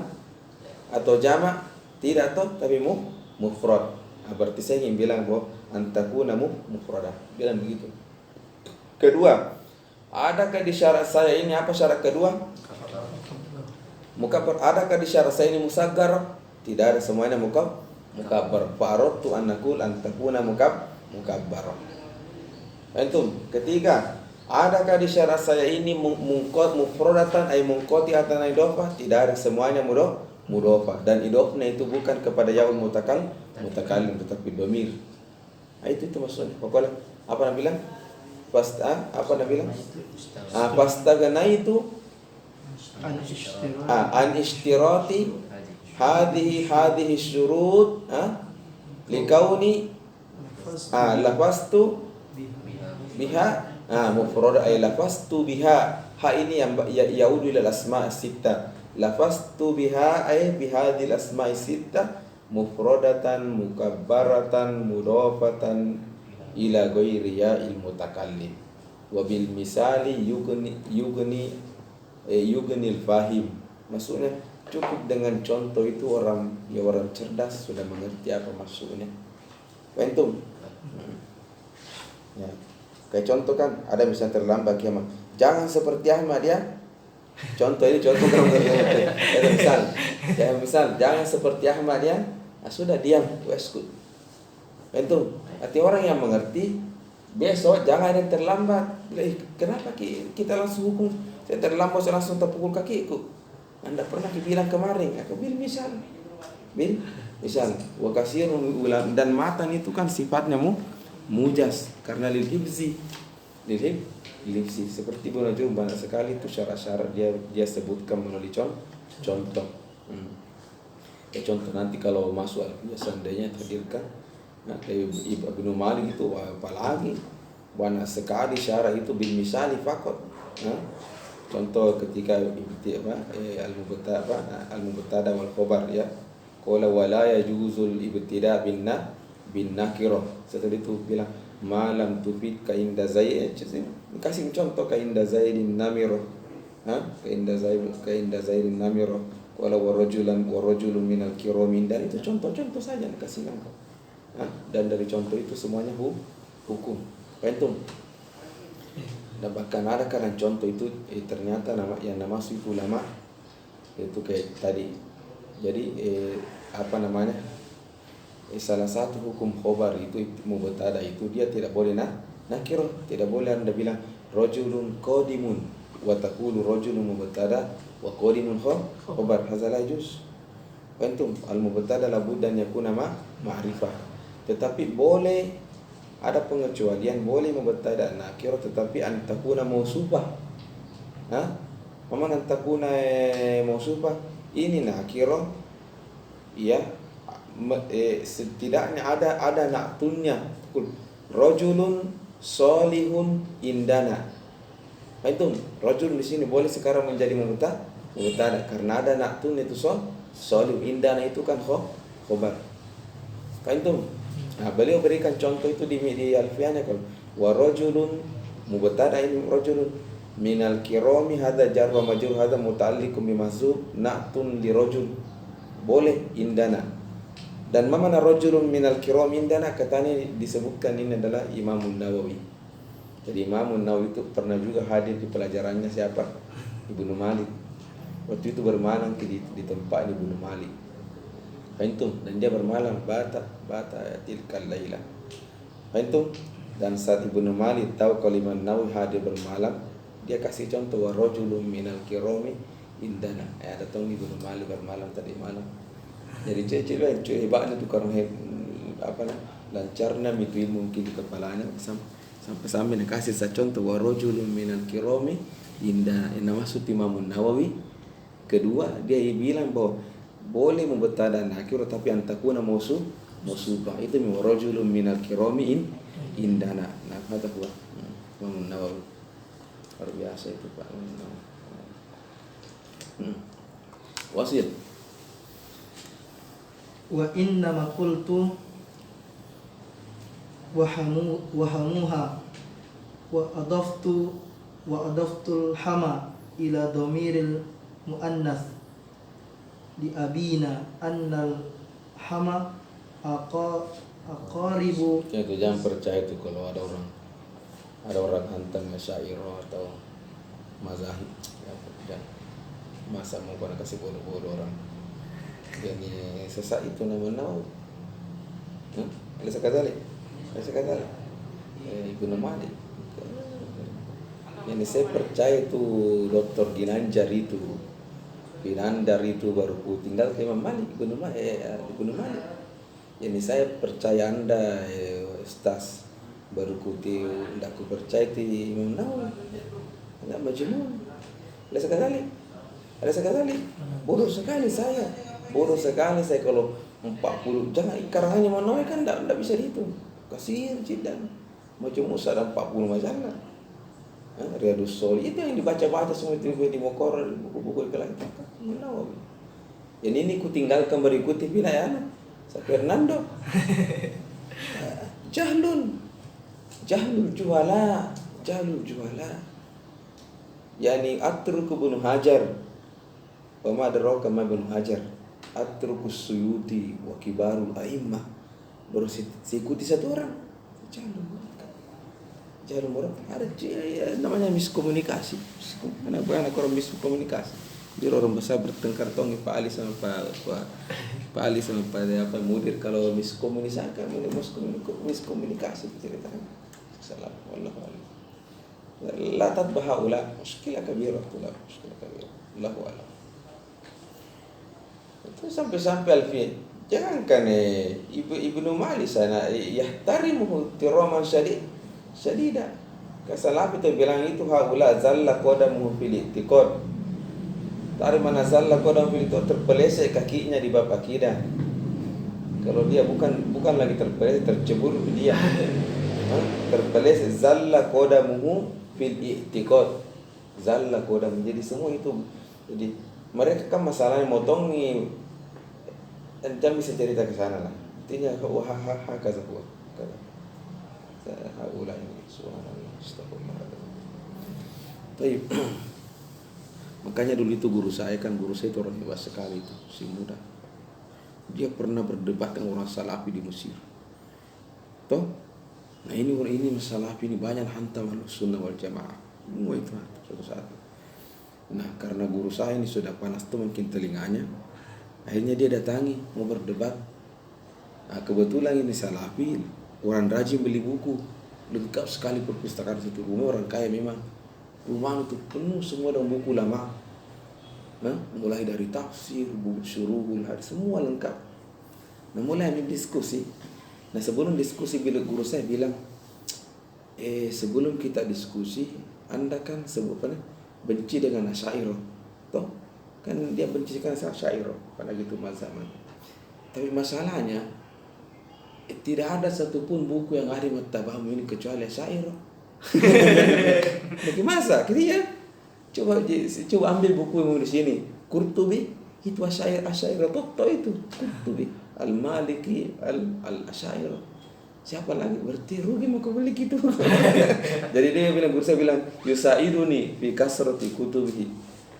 atau jamak? Tidak toh, tapi mufrad. Berarti saya ingin bilang bahwa antakuna mufradah. Bilang begitu. Kedua, adakah di syarat saya ini apa syarat kedua? Mukabbar. Adakah di syarat saya ini musaggar? Tidak ada, semuanya mukabbar. Fa'aradtu an naqul antakuna mukabbar. Antum, ketiga, adakah di syarat saya ini mufradatan ay munqati'atan idhofah? Tidak ada, semuanya mudhofah, dan idhofahnya itu bukan kepada yaul mutakallim tetapi dhamir. Itu maksudnya. Pokoknya apa nak bilang? Fastaganaitu an ishtirati hadhihi syurut likauni lafastu biha mufrad ay lafastu biha. Ha ini yang yaudu ila asma' sittah. Lafastu biha ay bihadhil asma' sittah mufradatan mukabbaratan mudhafatan ila ghairi ya'il mutakallim wa bil misali yugni al-fahim. Maksudnya cukup dengan contoh itu orang cerdas sudah mengerti apa maksudnya. Antum. Ya. Kayak contoh kan ada misalnya terlambat kiamat. Jangan seperti Ahmad ya. Contoh kan misal jangan seperti Ahmad ya. Sudah diam, waskut. Antum, arti orang yang mengerti besok jangan ada yang terlambat. Kenapa kita langsung hukum? Saya terlambat, saya langsung terpukul kakiku. Anda pernah dibilang kemarin, aku bil misal, wa kasirun ulam, dan matan itu kan sifatnya mujas karena lilhibzi seperti Ibnu Najum banyak sekali itu syarat-syarat dia sebutkan melalui contoh. Contoh nanti kalau masuk seandainya terdirkan Ibnu Malik itu apalagi banyak sekali syarat itu bil misali fakot. Contoh ketika al-mubtada wal khabar ya. Qala wala yajuzul ibtida bin nakirah. Setelah itu bilang malam tufid ka inda zaid. Kasih contoh ka inda zaidin namirah. Ka inda zaidin namirah. Qala wa rajulun minal kiramin. Dan itu contoh-contoh saja kasih engkau. Dan dari contoh itu semuanya hukum. Antum. Dan bahkan ada karena contoh itu ternyata yang masuk itu ulama itu kayak tadi. Jadi salah satu hukum khobar itu mubtada itu dia tidak boleh nakiro, tidak boleh Anda bilang rajulun qadimun wa taqulu rajulun mubtada wa qadimun khobar, hadza la yajuz. Antum al-mubtada labudda an yakuna ma'rifah. Tetapi boleh ada pengecualian, boleh mubtada nakiro tetapi an takuna mausufah. Mana an takuna mausufah? Ini nakiro ya, setidaknya ada na'tunnya. Rajulun solihun indana. Itu rajul di sini boleh sekarang menjadi mubtada karena ada na'tun itu solih, indana itu kan khobar. Itu. Nah, beliau berikan contoh itu di alfiahnya kalau wa rajulun mubtada ini rajulun minal kirami hadza jar wa majrur hadza muta'alliqun bi mahzuf na'tun li rajul. Boleh indana. Dan mana rajulun minal kirami indana katanya disebutkan ini adalah Imam Nawawi. Jadi Imam Nawawi itu pernah juga hadir di pelajarannya siapa? Ibnu Malik. Waktu itu bermalam di tempat Ibnu Malik. Fahimtum? Dan dia bermalam bata tilkal laila. Fahimtum? Dan saat Ibnu Malik tahu kalau Imam Nawawi hadir bermalam, dia kasih contoh wa rajulun minal kirami indana. Datang Ibnu Malik bermalam tadi malam. Jadi cewek hebatnya itu karena lancarnya itu mungkin di kepalanya sampai dia kasih saya contoh wa rajulun minal kirami indana. Ini maksud Imam Nawawi. Kedua, dia bilang bahwa boleh mubtada nakir tapi antakuna mausufah. Itu min rajulun minal kirami indana. Nah, kata huwa Imam Nawawi. Luar biasa itu Pak. Wasil. Wa inna ma qultu wahamuha wa adaftul hama ila dhamiril muannas di abina annal hama aqaribu. Itu jangan percaya itu kalau ada orang hantam masyairah atau mazahib ya, masa mau pada kasih bodoh-bodoh orang. Jadi sesat itu nama Nawawi. Alisa kadzalik. Ibnu Malik. Ini saya percaya itu Dr. Ginandar itu baru tinggal ke Imam Malik, Ibnu Malik. Ini saya percaya Anda Ustaz baru tidak ku percaya itu Imam Nawawi. Anda majnun. Alisa kadzalik. Bodoh sekali saya kalau 40 jangan karangannya Imam Nawawi kan tidak bisa dihitung. Kasihan cidan. Macam Musa ada 40 majalah. Riyadus Shalihin itu yang dibaca-baca semua itu di Mokor, buku-buku kelang itu Imam Nawawi. Yang ini ku tinggalkan berikuti wilayah Sa Fernando. Jahlul juhala. Yani atruku Ibnu Hajar. Wa ma adraka ma Ibnu Hajar. Atruku Suyuti wa kibarul a'immah. Baru ikuti satu orang. Jahlul murad ada namanya miskomunikasi. Anak orang miskomunikasi. Jadi orang besar bertengkar tongi Pak Ali sama Pak Ali sama Pak Mudir kalau miskomunikasi ceritakan. Salam wallahu a'lam. La tadbaha ula muskilah kabirah Allahu a'lam. Itu sampai alfi. Jangankan Ibnu Malik sana yahtarimuhu tiraman syadida. Kasalaf itu bilang itu haula zalla qadamuhu fil i'tiqad. Dari mana zalla qadamuhu fil i'tiqad terpeleset kakinya di bab akidah. Kalau dia bukan lagi terpeleset, tercebur dia. Terpeleset zalla qadamuhu fil i'tiqad. Zalla qadamuhu. Jadi semua itu jadi mereka kan masalahnya motongi dan bisa cerita ke sana lah. Intinya kaza huwa. Haula ini subhanallah astagfirullah. Baik. Makanya dulu itu guru saya itu orang hebat sekali itu, si muda. Dia pernah berdebat dengan orang Salafi di Mesir. Toh? Nah ini Salafi ini banyak hantam Ahlussunnah wal Jamaah. Semua itu satu-satu. Nah karena guru saya ini sudah panas tuh mungkin telinganya. Akhirnya dia datangi mau berdebat. Nah, kebetulan ini Salafi, orang rajin beli buku, lengkap sekali perpustakaan satu rumah, orang kaya memang. Rumah itu penuh semua dengan buku lama. Nah, mulai dari tafsir, buku syuruhul hadis, semua lengkap. Nah, mulai diskusi. Nah, sebelum diskusi bila guru saya bilang, sebelum kita diskusi, Anda kan benci dengan Asy'ariyah. Toh, kan dia benci dengan Asy'ariyah pada gitu mazhaban. Tapi masalahnya tidak ada satupun buku yang ada mattabahmu ini kecuali Asy'ariyah. Bagaimana masa? Dia coba ambil buku yang di sini. Qurtubi itu Asy'ariyah toh itu Qurtubi, Al-Maliki, Al-Asy'ariyah. Siapa lagi? Berarti rugi mau beli gitu. Jadi dia bilang, guru saya bilang, yusaiduni fi kasrati kutubihi.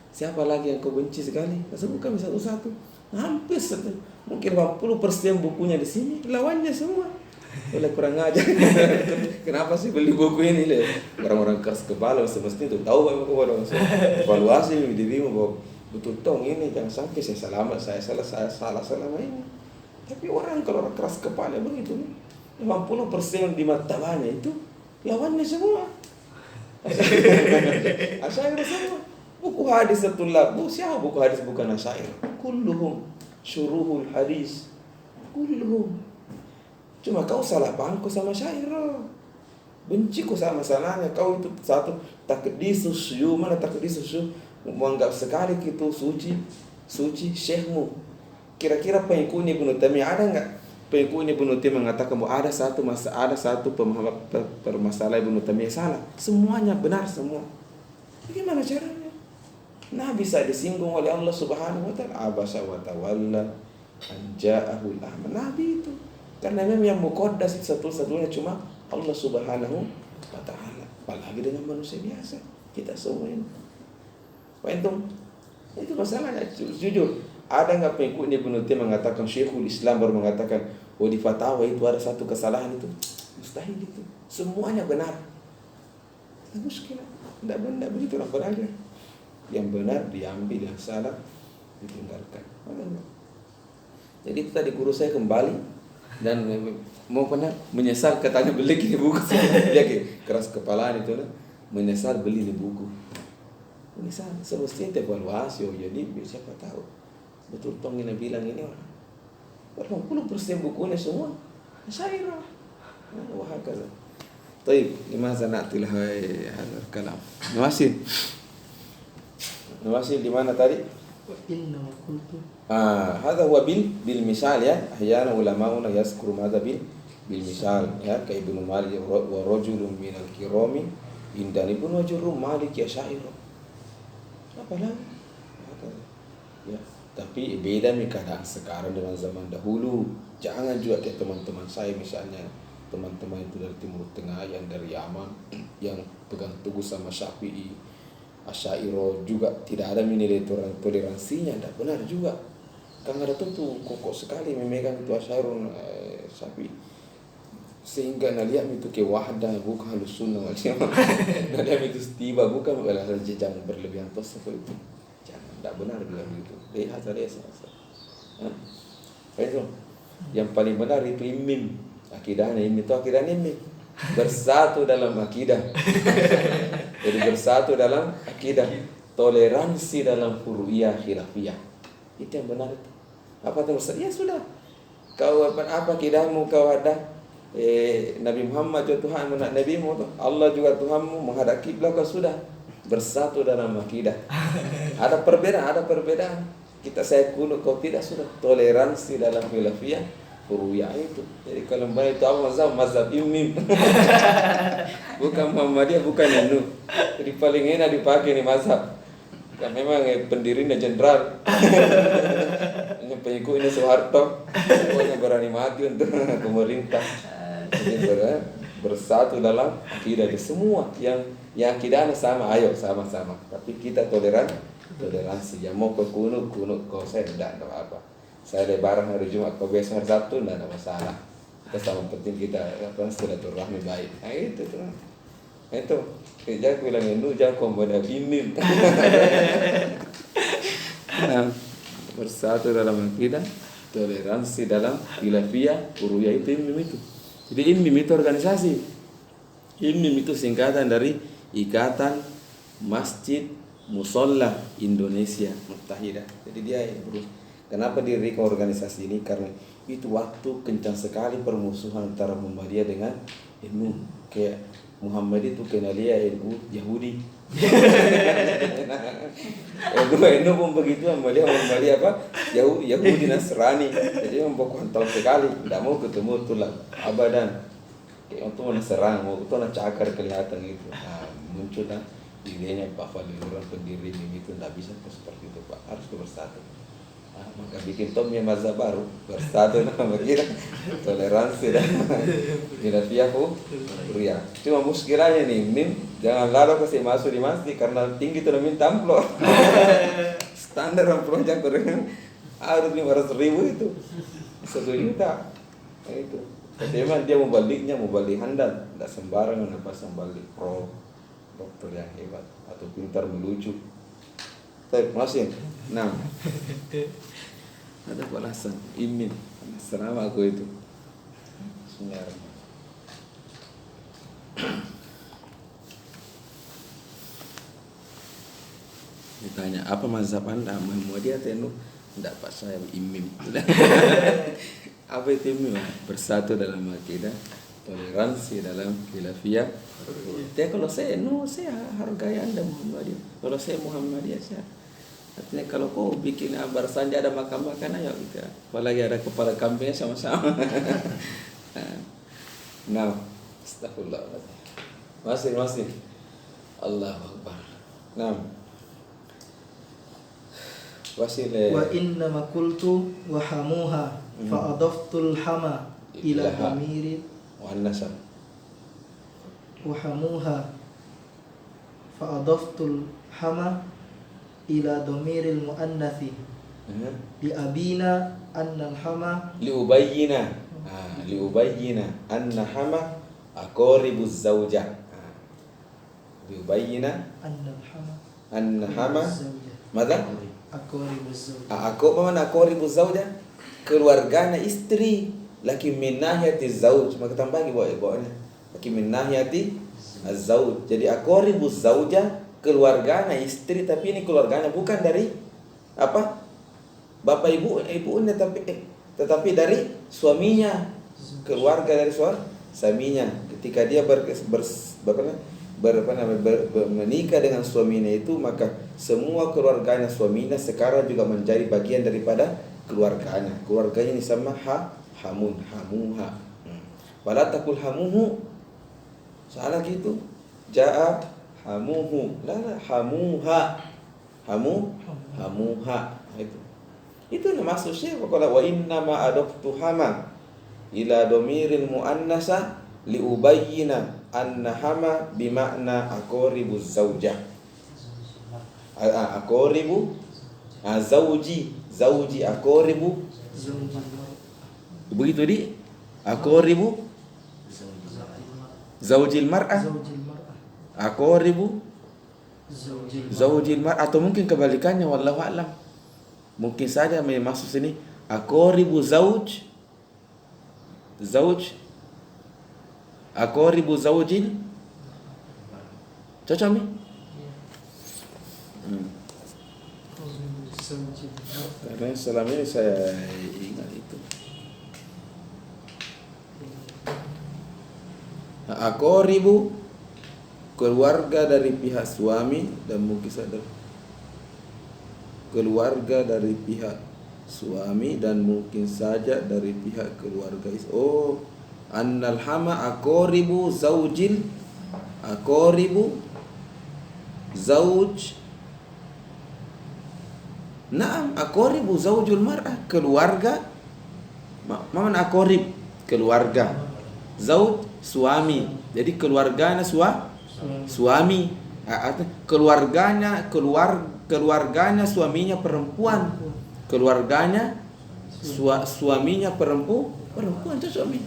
Siapa lagi yang kau benci sekali? Sebutkan satu-satu. Hampir satu. Mungkin 80% bukunya di sini lawannya semua. Oleh kurang ajar. Kenapa sih beli buku ini? Orang-orang keras kepala semestinya itu tahu bahwa evaluasi dirimu bahwa betul tong ini jangan sampai saya salah selama ini. Tapi orang kalau keras kepala begitu, 50% di mattabahnya itu lawannya semua. Asy'ariyah semua. Buku hadis tulab, siapa buku hadis bukan Asy'ariyah? Kulluhum syuruhul hadis. Kulluhum. Cuma kau salah paham kau sama Asy'ariyah. Benci kau sama salahnya. Kau itu satu takdisus syuh, mana takdisus syuh? Menganggap sekali itu suci syekhmu. Kira-kira pengikutnya Ibnu Taimiyah ada enggak? Pengikutnya Ibnu Taimiyah mengatakan bahwa ada satu pemahaman permasalahan Ibnu Taimiyah salah. Semuanya benar semua. Bagaimana caranya? Nah, bisa disinggung oleh Allah Subhanahu wa taala, abasa wa tawalla an ja'ahul a'ma. Nabi itu karena memang yang muqaddas satu-satunya cuma Allah Subhanahu wa taala. Apalagi dengan manusia biasa, kita semua ini. Itu masalahnya. Jujur, ada enggak pengikutnya Ibnu Taimiyah mengatakan, Syekhul Islam baru mengatakan, di fatwa itu ada satu kesalahan itu? Mustahil itu. Semuanya benar. Tidak muskilah. Tidak benar begitu lah berada. Yang benar diambil, yang salah ditinggalkan. Jadi itu tadi guru saya kembali dan mau menyesal katanya beli ini buku. Dia keras kepalaan itu lah, menyesal beli ini buku. Menyesal semestinya evaluasi. Jadi siapa tahu betul tong ini bilang ini orang 80% bukunya semua Asy'ariyah. Wah kaza. Baik, limaza na'til hadzal kalam. Nawasil di mana tadi? Inna qultu. Hadza huwa bil misal ya. Ahyana ulama'una yazkuru madza bil misal ya, ka Ibnu Malik wa rajulun minal kirami indan Ibnu Jurrum Malik ya Asy'ariyah. Apa lagi? Ya, tapi beda nih keadaan sekarang dengan zaman dahulu. Jangan juga kayak teman-teman saya misalnya, teman-teman itu dari Timur Tengah, yang dari Yaman, yang pegang teguh sama Syafi'i, Asy'ariyah juga tidak ada nilai toleransinya, tidak benar juga. Karena ada tentu kokoh sekali memegang itu Asy'ariyah, Syafi'i, sehingga naliam itu ke wahdah bukan halus sunnah wal jamaah. Naliam itu tiba bukan jangan berlebihan seperti itu. Jangan, tidak benar bilang begitu. Lihat saja itu. Yang paling benar itu imim. Akidahnya imim itu akidahnya imim. Bersatu dalam akidah. Jadi bersatu dalam akidah, toleransi dalam furu'iyah khilafiyah. Itu yang benar itu. Apa terus? Ya sudah. Kau apa akidahmu, kau ada Nabi Muhammad juga Tuhan, Nabimu, Allah juga Tuhanmu, menghadap kiblat, kau sudah bersatu dalam akidah. Ada perbedaan. Saya kuno, kau tidak, sudah toleransi dalam khilafiyah furu'iyah itu. Jadi kalau mbak itu apa mazhab imim. Bukan Muhammadiyah, bukan NU. Jadi paling enak dipakai nih mazhab. Kan memang pendirinya jenderal. Ini pengikutnya Soeharto. Pokoknya berani mati untuk pemerintah. Jadi bersatu dalam akidah semua yang akidahnya sama, ayo sama-sama. Tapi kita toleransi. Yang mau ke kuno kau saya tidak ada apa. Saya lebaran hari Jumat, kau besok hari Sabtu tidak ada masalah. Kita sama penting kita silaturahmi baik. Nah itu tuh. Itu jangan bilang itu, jangan komponen ini. Nah, bersatu dalam akidah, Toleransi dalam khilafiyah uruyah itu IMIM itu. Jadi IMIM itu organisasi. IMIM itu singkatan dari Ikatan Masjid Musalla Indonesia Muttahidah. Jadi dia kenapa didirikan organisasi ini? Karena itu waktu kencang sekali permusuhan antara Muhammadiyah dengan NU. Kayak Muhammadiyah itu kenal dia NU Yahudi. NU pun begitu, Muhammadiyah apa? Yahudi Nasrani. Jadi membokohan tahun sekali, tidak mau ketemu tulang abadan. Kayak untuk mana serang, mau itu nak cakar kelihatan gitu. Nah, muncullah idenya Pak Fadlur pendiri ini itu tidak bisa seperti itu Pak, harus bersatu. Nah, maka bikin tomnya mazhab baru bersatu nama kita toleransi dan khilafiyah uruyah. Cuma muskilahnya nih, Mim jangan lalu kasih masuk di masjid karena tinggi tuh minta amplop. Standar amplop yang kurang harus 500.000 itu 1 juta. Nah, itu. Memang dia mau balik handal, tidak sembarangan apa balik pro dokter yang hebat atau pintar melucu. Tapi masih, nah ada balasan IMIM selama aku itu. Bismillahirrahmanirrahim. Ditanya apa mazhab anda? Muhammadiyah atau NU? Tidak Pak, saya IMIM. Apa itu IMIM? Bersatu dalam akidah, toleransi dalam khilafiyah. Jadi kalau saya NU, saya hargai anda Muhammadiyah. Kalau saya Muhammadiyah, saya artinya kalau kau bikin barisan ada makan-makan ayo kita. Apalagi ada kepala kambingnya sama-sama. Nah, astagfirullah. Masih. Allahu Akbar. Nah. Wasile. Wa inna ma qultu wa hamuha fa adaftul hama ila dhamiri wa nasab. Wa hamuha fa adaftul hama ila dhamiril muannathi li abina anna al-hama liubayyina anna hama aqribuz zawja. Liubayyina anna hama madza aqribuz zawja, keluarganya istri, lakin min nahiyati zauj, maka tambah lagi bawahnya lakin min nahiyati az-zauj. Jadi aqribuz zawja keluarganya istri, tapi ini keluarganya bukan dari apa bapak ibunya, tetapi dari suaminya, keluarga dari suaminya. Ketika dia menikah dengan suaminya itu, maka semua keluarganya suaminya sekarang juga menjadi bagian daripada keluarganya. Keluarganya ini sama hamuha. Wala takul hamuhu, salah gitu. Jaa hamuhu, la hamuha. Hamuha. Itu maksud siapa? Kalau wa inna ma adaftu hama ila domiril muannasa liubayyina anna hama bimakna aqribuz zaujah. Aqribu zauji aqribu begitu di aqribu zaujil mar'ah, aqribu zaujil mar'ah, atau mungkin kebalikannya, wallahu a'lam. Mungkin saja maksud sini aqribu zauj aqribu zaujil, cocok nih? Karena selama ini saya ingat itu. Aqribu keluarga dari pihak suami, dan mungkin saja keluarga dari pihak suami, dan mungkin saja dari pihak keluarga istri. Oh, annal hama aqribu zaujil, aqribu zauj. Naam, aqribu zaujul mar'ah, keluarga. Mana aqrib? Keluarga. Zauj suami. Jadi keluarganya suami. Keluarganya suaminya perempuan. Keluarganya suaminya perempuan itu suami.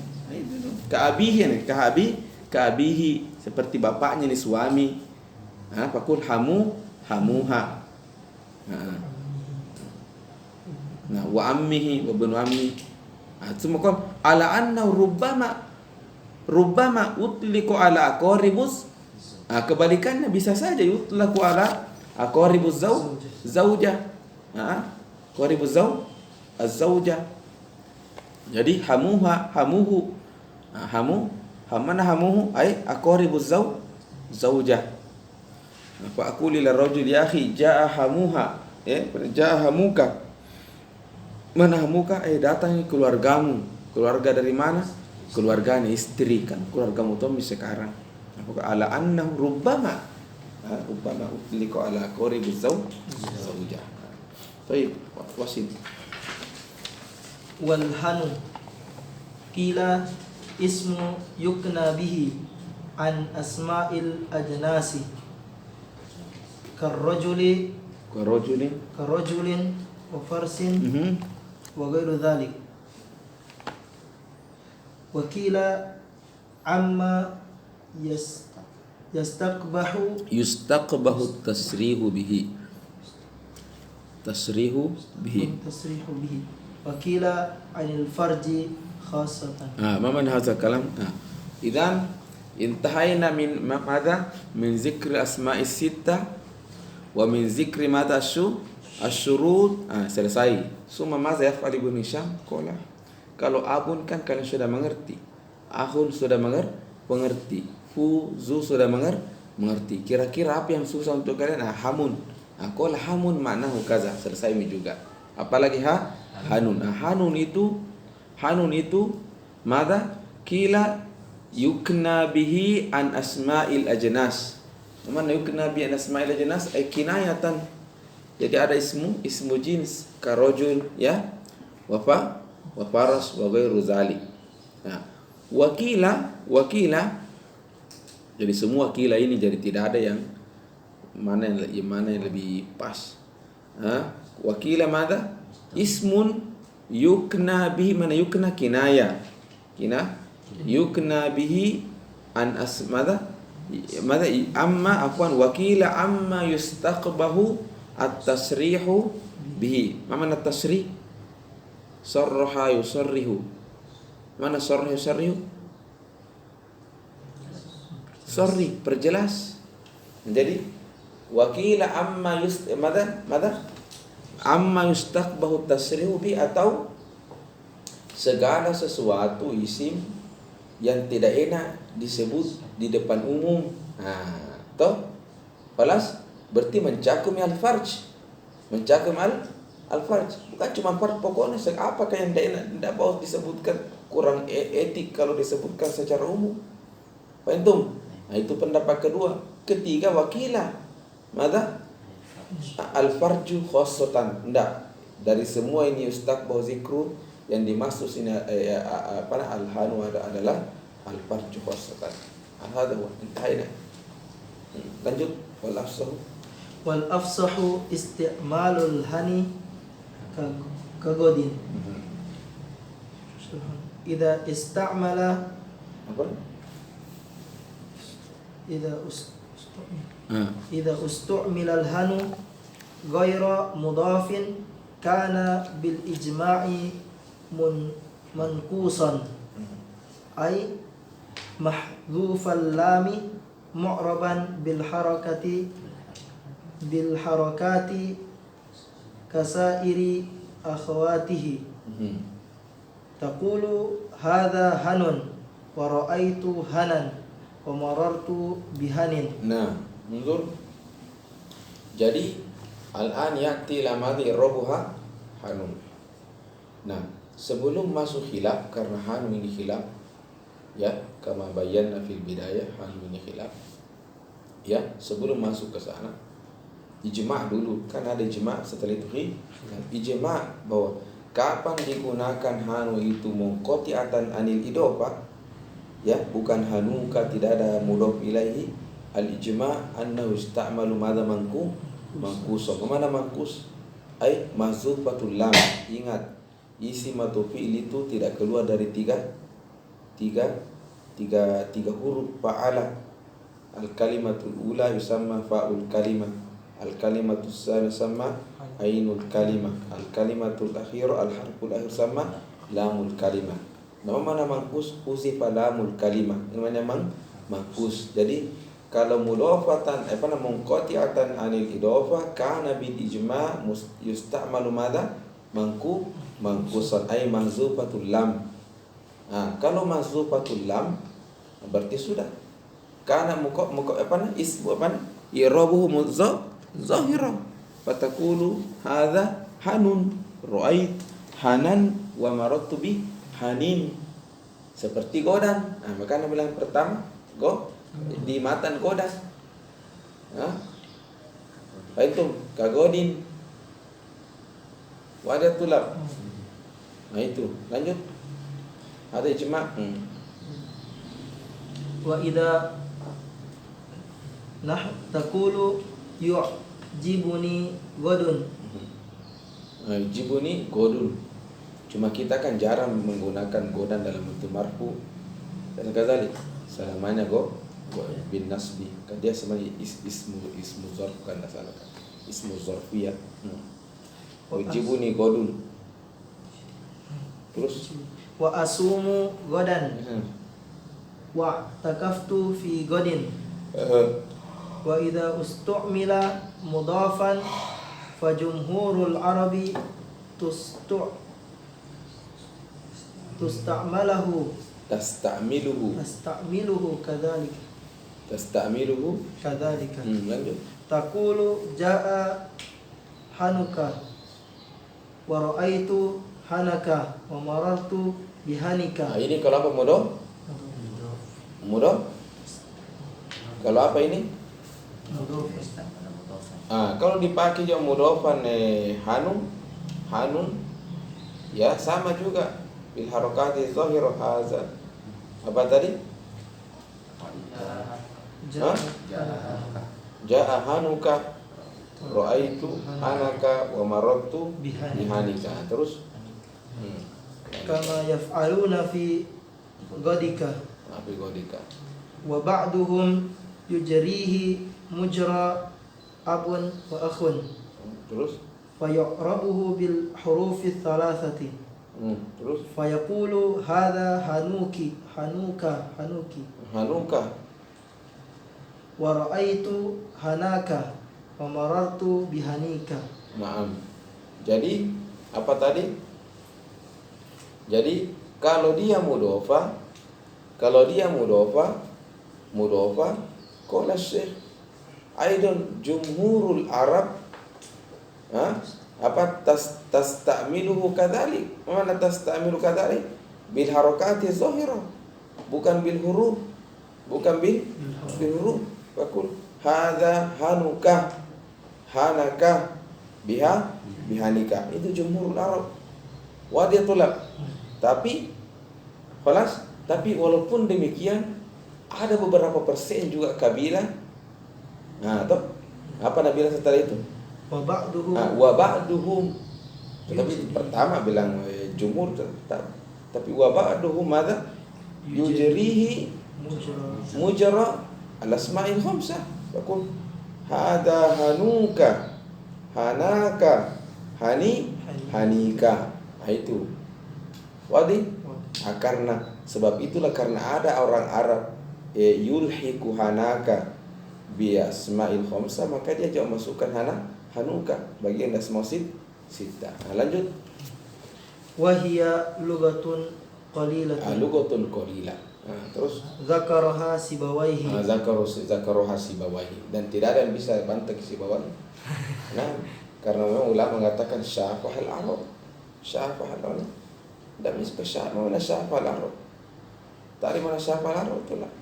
Kaabihi seperti bapaknya nih suami. Fakul hamuha. Nah, wa ammihi wa ibnu ammi. Semua kan ala anna rubbama utliqu ala aqribus. Kebalikannya bisa saja yutlaqu ala aqribuz zaujah. Aqribuz az-zaujah. Jadi hamuhu hamuhu ay aqribuz zaujah. Fa aqulu lil rajul ya akhi jaa hamuha, jaa hamuka. Mana hamuka? Datang keluargamu. Keluarga dari mana? Keluarganya istri kan. Keluargamu Tommy sekarang. Ala annahu rubbama utliqu ala qaribiz zaujah. Baik, wasit. Wal hanu qila ismu yukna bihi an asma'il ajnasi karrajulin wa farsin wa ghairu dhalik. Wa qila amma yustaqbahu tasrihu bihi. Wa qila anil farji khassatan. Ma man hadha kalam? Idan intahayna min madha? Min zikri asma'is sittah wa min zikri madha asyurut. Selesai. Summa madha yaf'al Ibnu Hisham? Qala, kalau abun kan kalian sudah mengerti, ahun sudah mengerti, zu sudah mengerti. Kira-kira apa yang susah untuk kalian? Hamun. Qala hamun maknahu kaza. Selesai juga. Apalagi hanun. Hanun itu madha? Kila yukna bihi an asma'il ajnas. Mana yukna bihi an asma'il ajnas? Ay kinayatan. Jadi ada ismu jins karojul ya, wa faras wa ghairu zalik. Wakila. Jadi semua kila ini jadi tidak ada yang mana yang lebih pas. Wakila madha? Ismun yukna bihi. Mana yukna? Kinaya. Yukna bihi an asmada. Madha? Amma afwan. Wakila amma yustaqbahu at-tasrihu bihi. Mana at-tasrih? Sarraha yusarrihu. Mana sarraha yusarrihu? Sorry, perjelas. Jadi wakila amma amma yustaqbahu tasrihu bi, atau segala sesuatu isim yang tidak enak disebut di depan umum. Toh balas berarti mencakup al-farj. Bukan cuma farj, pokoknya apakah yang tidak mau disebutkan, kurang etik kalau disebutkan secara umum. Paham? Itu pendapat kedua. Ketiga wakila madza? Al-farju khassatan. Enggak. Dari semua ini yustaqbahu zikru, yang dimaksud sini al-hanu adalah al-farju khassatan. Hadha huwa. Intahina. Lanjut. Wal afsahu isti'malul hani kagodin. Idza istamala Idza ustu'mila al-hanu ghaira mudafin kana bil ijma'i manqusan ay mahdhufal lami mu'raban bil harakati kasairi akhawatihi. Taqulu hadha hanun wa ra'aitu hanan wa marartu bihanin. Mundur. Jadi al-an ya'ti la madhi rabuha hanun. Sebelum masuk khilaf, karena hanun ini khilaf ya, kama bayyana fil bidayah, hanun ini khilaf ya. Sebelum masuk ke sana, ijma' dulu, kan ada ijma', setelah itu ijma' bahwa kapan digunakan hanu itu munqati'atan anil idofah ya, bukan hanuka, tidak ada mudhof ilaihi. Al-ijma' annahu ista'malu madza manqus. Mana manqus? Ai mahzufatul lam. Ingat, isim atau fi'il itu tidak keluar dari tiga huruf. Fa'ala al-kalimatul ula yusamma fa'ul kalimah. Al-kalimatus tsani sama ainul kalimah. Al-kalimatul akhir al-harful akhir sama lamul kalimah. Nama mana manqus usifa lamul kalimah. Namanya manqus. Jadi kalau mudhafatan munqati'atan anil idhafah kana bil ijma' yusta'malu madha manqusan ay mahzufatul lam. Kalau mahzufatul lam berarti sudah kana ismu i'rabuhu zahira fatakulu hadza hanun ra'ait hanan wa marattu bi hanin, seperti godan. Makanya bilang pertama di matan godan. Itu kagodin wadah tulab. Itu lanjut. Ada ijma'. Wa idza taqulu yu'jibuni godun. Jibuni godun. Cuma kita kan jarang menggunakan godan dalam bentuk marfu. Dan kadzalik selamanya bin nasbi. Kan dia sebenarnya ismu zarf kan salah kan. Ismu zarfiyah. Jibuni godun. Terus Wa asumu godan. Wa takaftu fi godin. Wa idza ustu'mila mudafan fa jumhurul arabi tasta'miluhu kadzalika. Lanjut. Taqulu jaa hanuka wa ra'aitu hanaka wa marartu bihanika. Ini kalau apa mudhaf? Kalau apa ini? Kalau dipakai juga mudhafan hanun ya sama juga bil harakati zahir hadza. Apa tadi? Jaa hanuka ra'aitu hanaka wa marartu bihanika. Terus kama yaf'aluna fi godika. Fi godika. Wa ba'duhum yujrihi mujra abun wa akhun. Terus fayu'rabuhu bil hurufi thalathati. Terus fayaqulu hadha hanuka wa ra'aitu hanaka wa marartu bihanika. Naam. Jadi apa tadi? Jadi kalau dia mudhafah qala Syekh aidan jumhurul Arab tasta'miluhu kadzalik. Mana tasta'milu kadzalik? Bil harakati zahira, bukan bil huruf, bil huruf. Fakul hadza hanuka hanaka bihanika. Itu jumhurul Arab. Wadi tulab. Tapi walaupun demikian ada beberapa persen juga kabilah. Apa Nabi bilang setelah itu? Wa ba'duhum. Tapi pertama bilang jumhur tapi wa ba'duhum madza? Yujrihi mujra al-asma'il khamsah. Fakul hadza hanuka hanaka hanika. Itu wadi. Karena sebab itulah karena ada orang Arab yulhiku hanaka bi asma'il khamsah, maka dia juga masukkan hanuka bagian asma sita. Lanjut. Wahia lugatun qalilatun. Lugatun qalilah. Terus zakaraha sibawaihi. Zakaraha sibawaihi. Dan tidak ada yang bisa bantah sibawaihi. Karena memang ulama mengatakan syafahal arab. Dan misbah mana syafahal arab. Tadi mana syafahal arab itulah.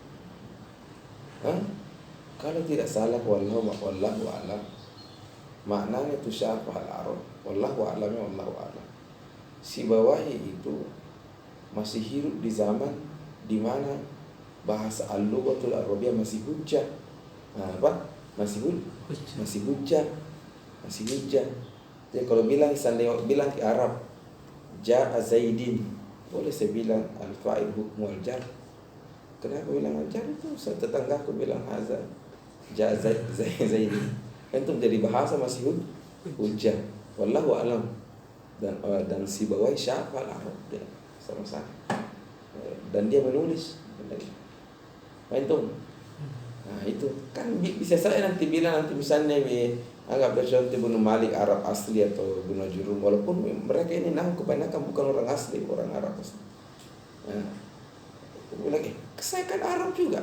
Kalau tidak salah wallahu a'lam. Maknanya itu syafahal arab. Wallahu a'lam. Sibawaihi itu masih hidup di zaman di mana bahasa al-lughatul arabiyah masih hujjah. Masih hujjah. Jadi kalau bilang ke Arab ja'a Zaidin, boleh saya bilang al-fa'il hukmu al-jar. Kenapa bilang al-jar itu? Tetanggaku bilang haza ja'a Zaidin. Antum jadi bahasa masih hujah. Wallahu alam. Dan Sibawai Syafal Arab dia sama-sama. Dan dia menulis. Antum. Nah itu kan bisa saya nanti bilang nanti misalnya anggap contoh Ibnu Malik Arab asli atau Ibnu Jurum, walaupun mereka ini kebanyakan bukan orang asli, orang Arab asli. Nah, bilang saya kan Arab juga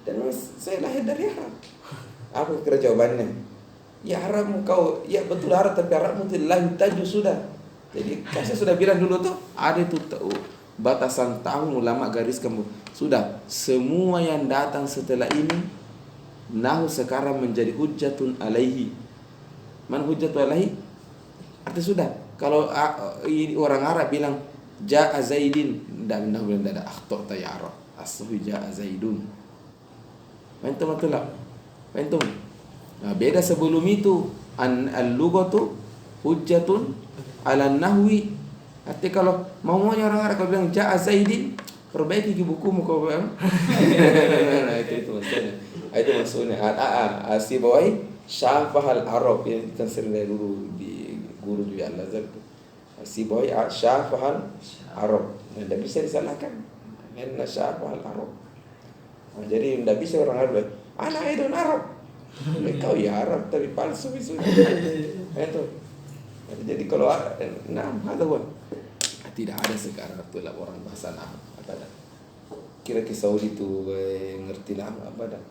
dan saya lahir dari Arab. Apa kira jawabannya? Ya Arabmu kau, ya betul Arab tapi Arabmu tidak taju sudah. Jadi saya sudah bilang dulu tuh ada itu batasan tahun ulama garis kamu sudah semua yang datang setelah ini nahu sekarang menjadi hujjatun alaihi. Man hujjatun alaihi? Artinya sudah. Kalau orang Arab bilang ja'a Zaidin, dan nahu bilang ada akhtota ya Arab. Asli ja'a Zaidun. Antum betul lah. Antum. Nah, beda sebelum itu al-lughatu hujjatun ala nahwi. Artinya kalau maunya orang Arab kalau bilang ja'a Zaidin, perbaiki bukumu kau bilang. Nah, itu maksudnya. Itu maksudnya Sibawai Syafahal Arab yang kita sering dari dulu di guru di Al-Azhar itu. Sibawai Syafahal Arab. Tidak bisa disalahkan. Karena Syafahal Arab. Nah, jadi tidak bisa orang Arab. Anak itu Arab. Kau ya Arab tapi palsu itu. Itu. Jadi kalau ada tidak ada sekarang itulah orang bahasa Arab. Apa dah? Kira ke Saudi itu ngerti lah apa dah?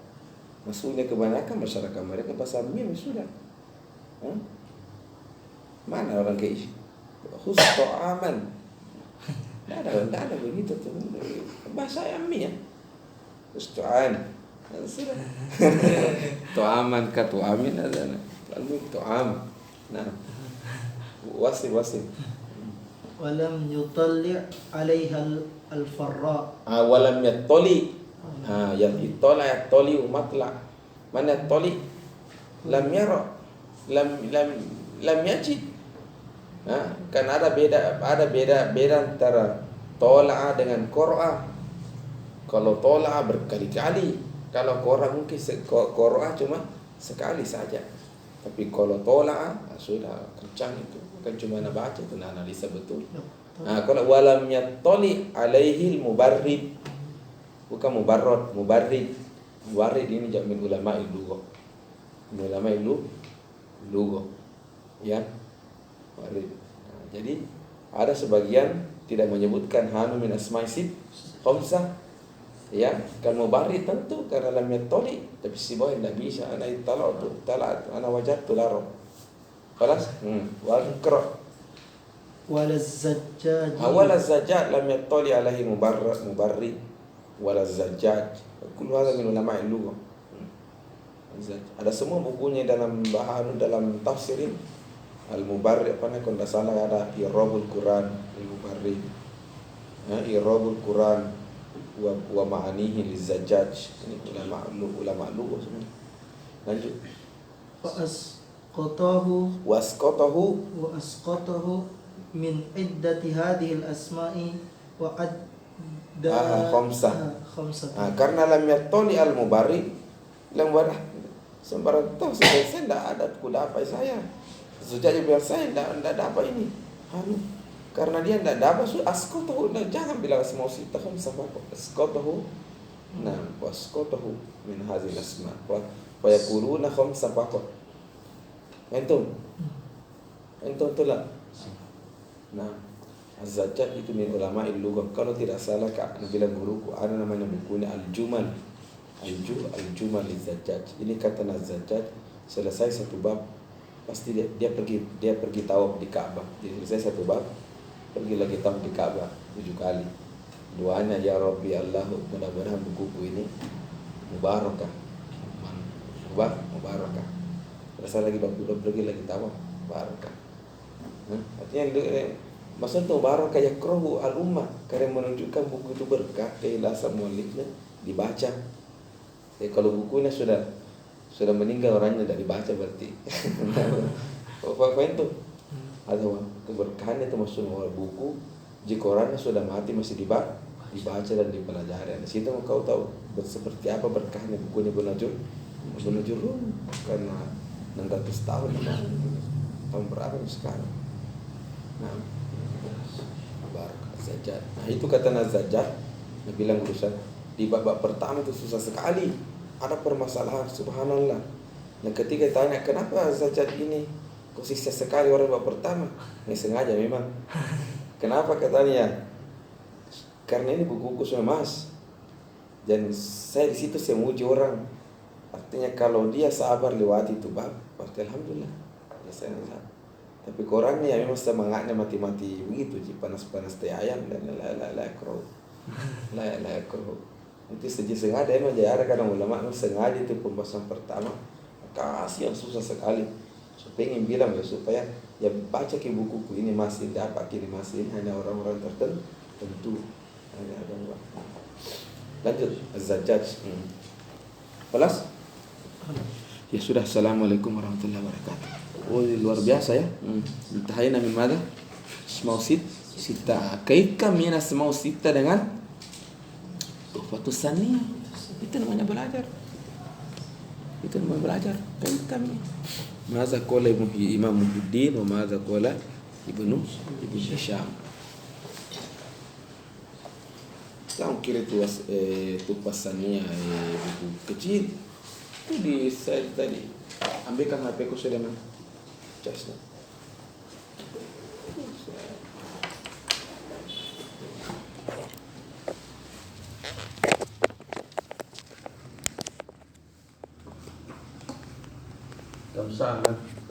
Maksudnya kebanyakan masyarakat mereka bahasa Arabnya sudah. Mana orang kayak khusus aman. Tidak ada begitu tuh. Bahasa Arabnya khusus aman. Sudah. Tu'aman ka tu'amin ada. Lalu tu'am. Nah. Wasil. Walam yutalli' 'alaiha al-farra. Walam yattali. Yang itola yattali umatla. Mana yattali? Lam yara. Lam yajid. Kan ada beda antara tola'a dengan qara'a. Kalau tola'a berkali-kali, kalau qara'a mungkin qara'a cuma sekali saja. Tapi kalau tola'a sudah kencang itu. Bukan cuma baca itu analisa betul. Kalau walam yattali alaihi al-mubarrid. Bukan mubarrad, mubarrid. Mubarrid ini jamin ulama ilugho. Ulama ilugho. Ya. Mubarrid. Jadi ada sebagian tidak menyebutkan hanu min asma'i khamsah. Ya, kan mubarrid tentu karena lam yattali, tapi Sibawai tidak bisa. Ana talat ana wajadtu larab. Kelas? Wal qira. Wala Zajjaj. Wala Zajjaj lam yattali alaihi mubarrid. Wala Zajjaj. Kullu hadha min ulama al-lugha. Ada semua bukunya dalam dalam tafsirin al-mubarrid apa nak kalau salah ada Irabul Quran al-mubarrid. Irabul Quran wa ma'anihi liz-Zajjaj. Ini ulama lugha semua. Lanjut. Wasqatahu min iddati hadhihi al-asma'i wa khamsah. Karena lam yattali al-mubarrid lam wadah sembarang tahu saya tidak ada kuda apa saya. Sejak biar saya tidak ada apa ini. Karena dia tidak ada apa asqatahu. Jangan bilang semua sita khamsah apa. Asqatahu. Wasqatahu min hadhihi al-asma' wa yaquluna khamsah faqat. Antum itulah. Az-Zajjaj itu min ulama al-lugha. Kalau tidak salah Kak bilang guruku ada namanya bukunya Al-Jumal. Al-Jumal Az-Zajjaj. Ini kata Az-Zajjaj selesai satu bab pasti dia pergi tawaf di Ka'bah. Jadi selesai satu bab pergi lagi tawaf di Ka'bah 7 kali. Doanya ya Rabbi Allah mudah-mudahan bukuku ini mubarakah. Mubarakah. Selesai lagi bab 2 pergi lagi tawaf barakah. Artinya maksudnya barakah yakrahu al-ummah karena menunjukkan buku itu berkah keikhlasan muallifnya dibaca. Kalau bukunya sudah meninggal orangnya tidak dibaca berarti. Apa itu? Ada keberkahannya itu maksudnya buku jika orangnya sudah mati masih dibaca dan dipelajari. Di situ kau tahu seperti apa berkahnya bukunya Ibnu Ibnu Jurhum karena 600 tahun tahun berapa sekarang. Nah, Zajjaj. Nah itu kata Zajjaj, dia bilang urusan di babak pertama itu susah sekali, ada permasalahan, subhanallah. Nah ketika tanya kenapa Zajjaj ini kok susah sekali orang babak pertama, nggak sengaja memang. Kenapa katanya? Karena ini buku-buku sudah mas, dan saya di situ saya muji orang. Artinya kalau dia sabar lewati itu bab, berarti alhamdulillah. Ya saya nggak. Tapi korangnya memang semangatnya mati-mati begitu, panas-panas teh ayam dan la kro. La kro. Itu sengaja emang ada kadang ulama sengaja itu pembahasan pertama kasih yang susah sekali. So, pengen bilang ya supaya ya baca ke buku ini masih dapat kiri masih hanya orang-orang tertentu. Ada lanjut Az-Zajjaj. Balas? Ya sudah, assalamualaikum warahmatullahi wabarakatuh. Oh luar biasa ya. Intahayna min mana? Asma'u sita. Kaitkan min asma'u sita dengan Tuhfatus Saniyah. Itu namanya belajar. Itu namanya belajar. Kaitkan. Maza qala Imam Muhyiddin wa maza qala Ibnu Hisham. Jangan kira itu Tuhfatus Saniyah buku kecil. Itu di saya tadi ambilkan HP ku sudah casnya. Kamsahamnida.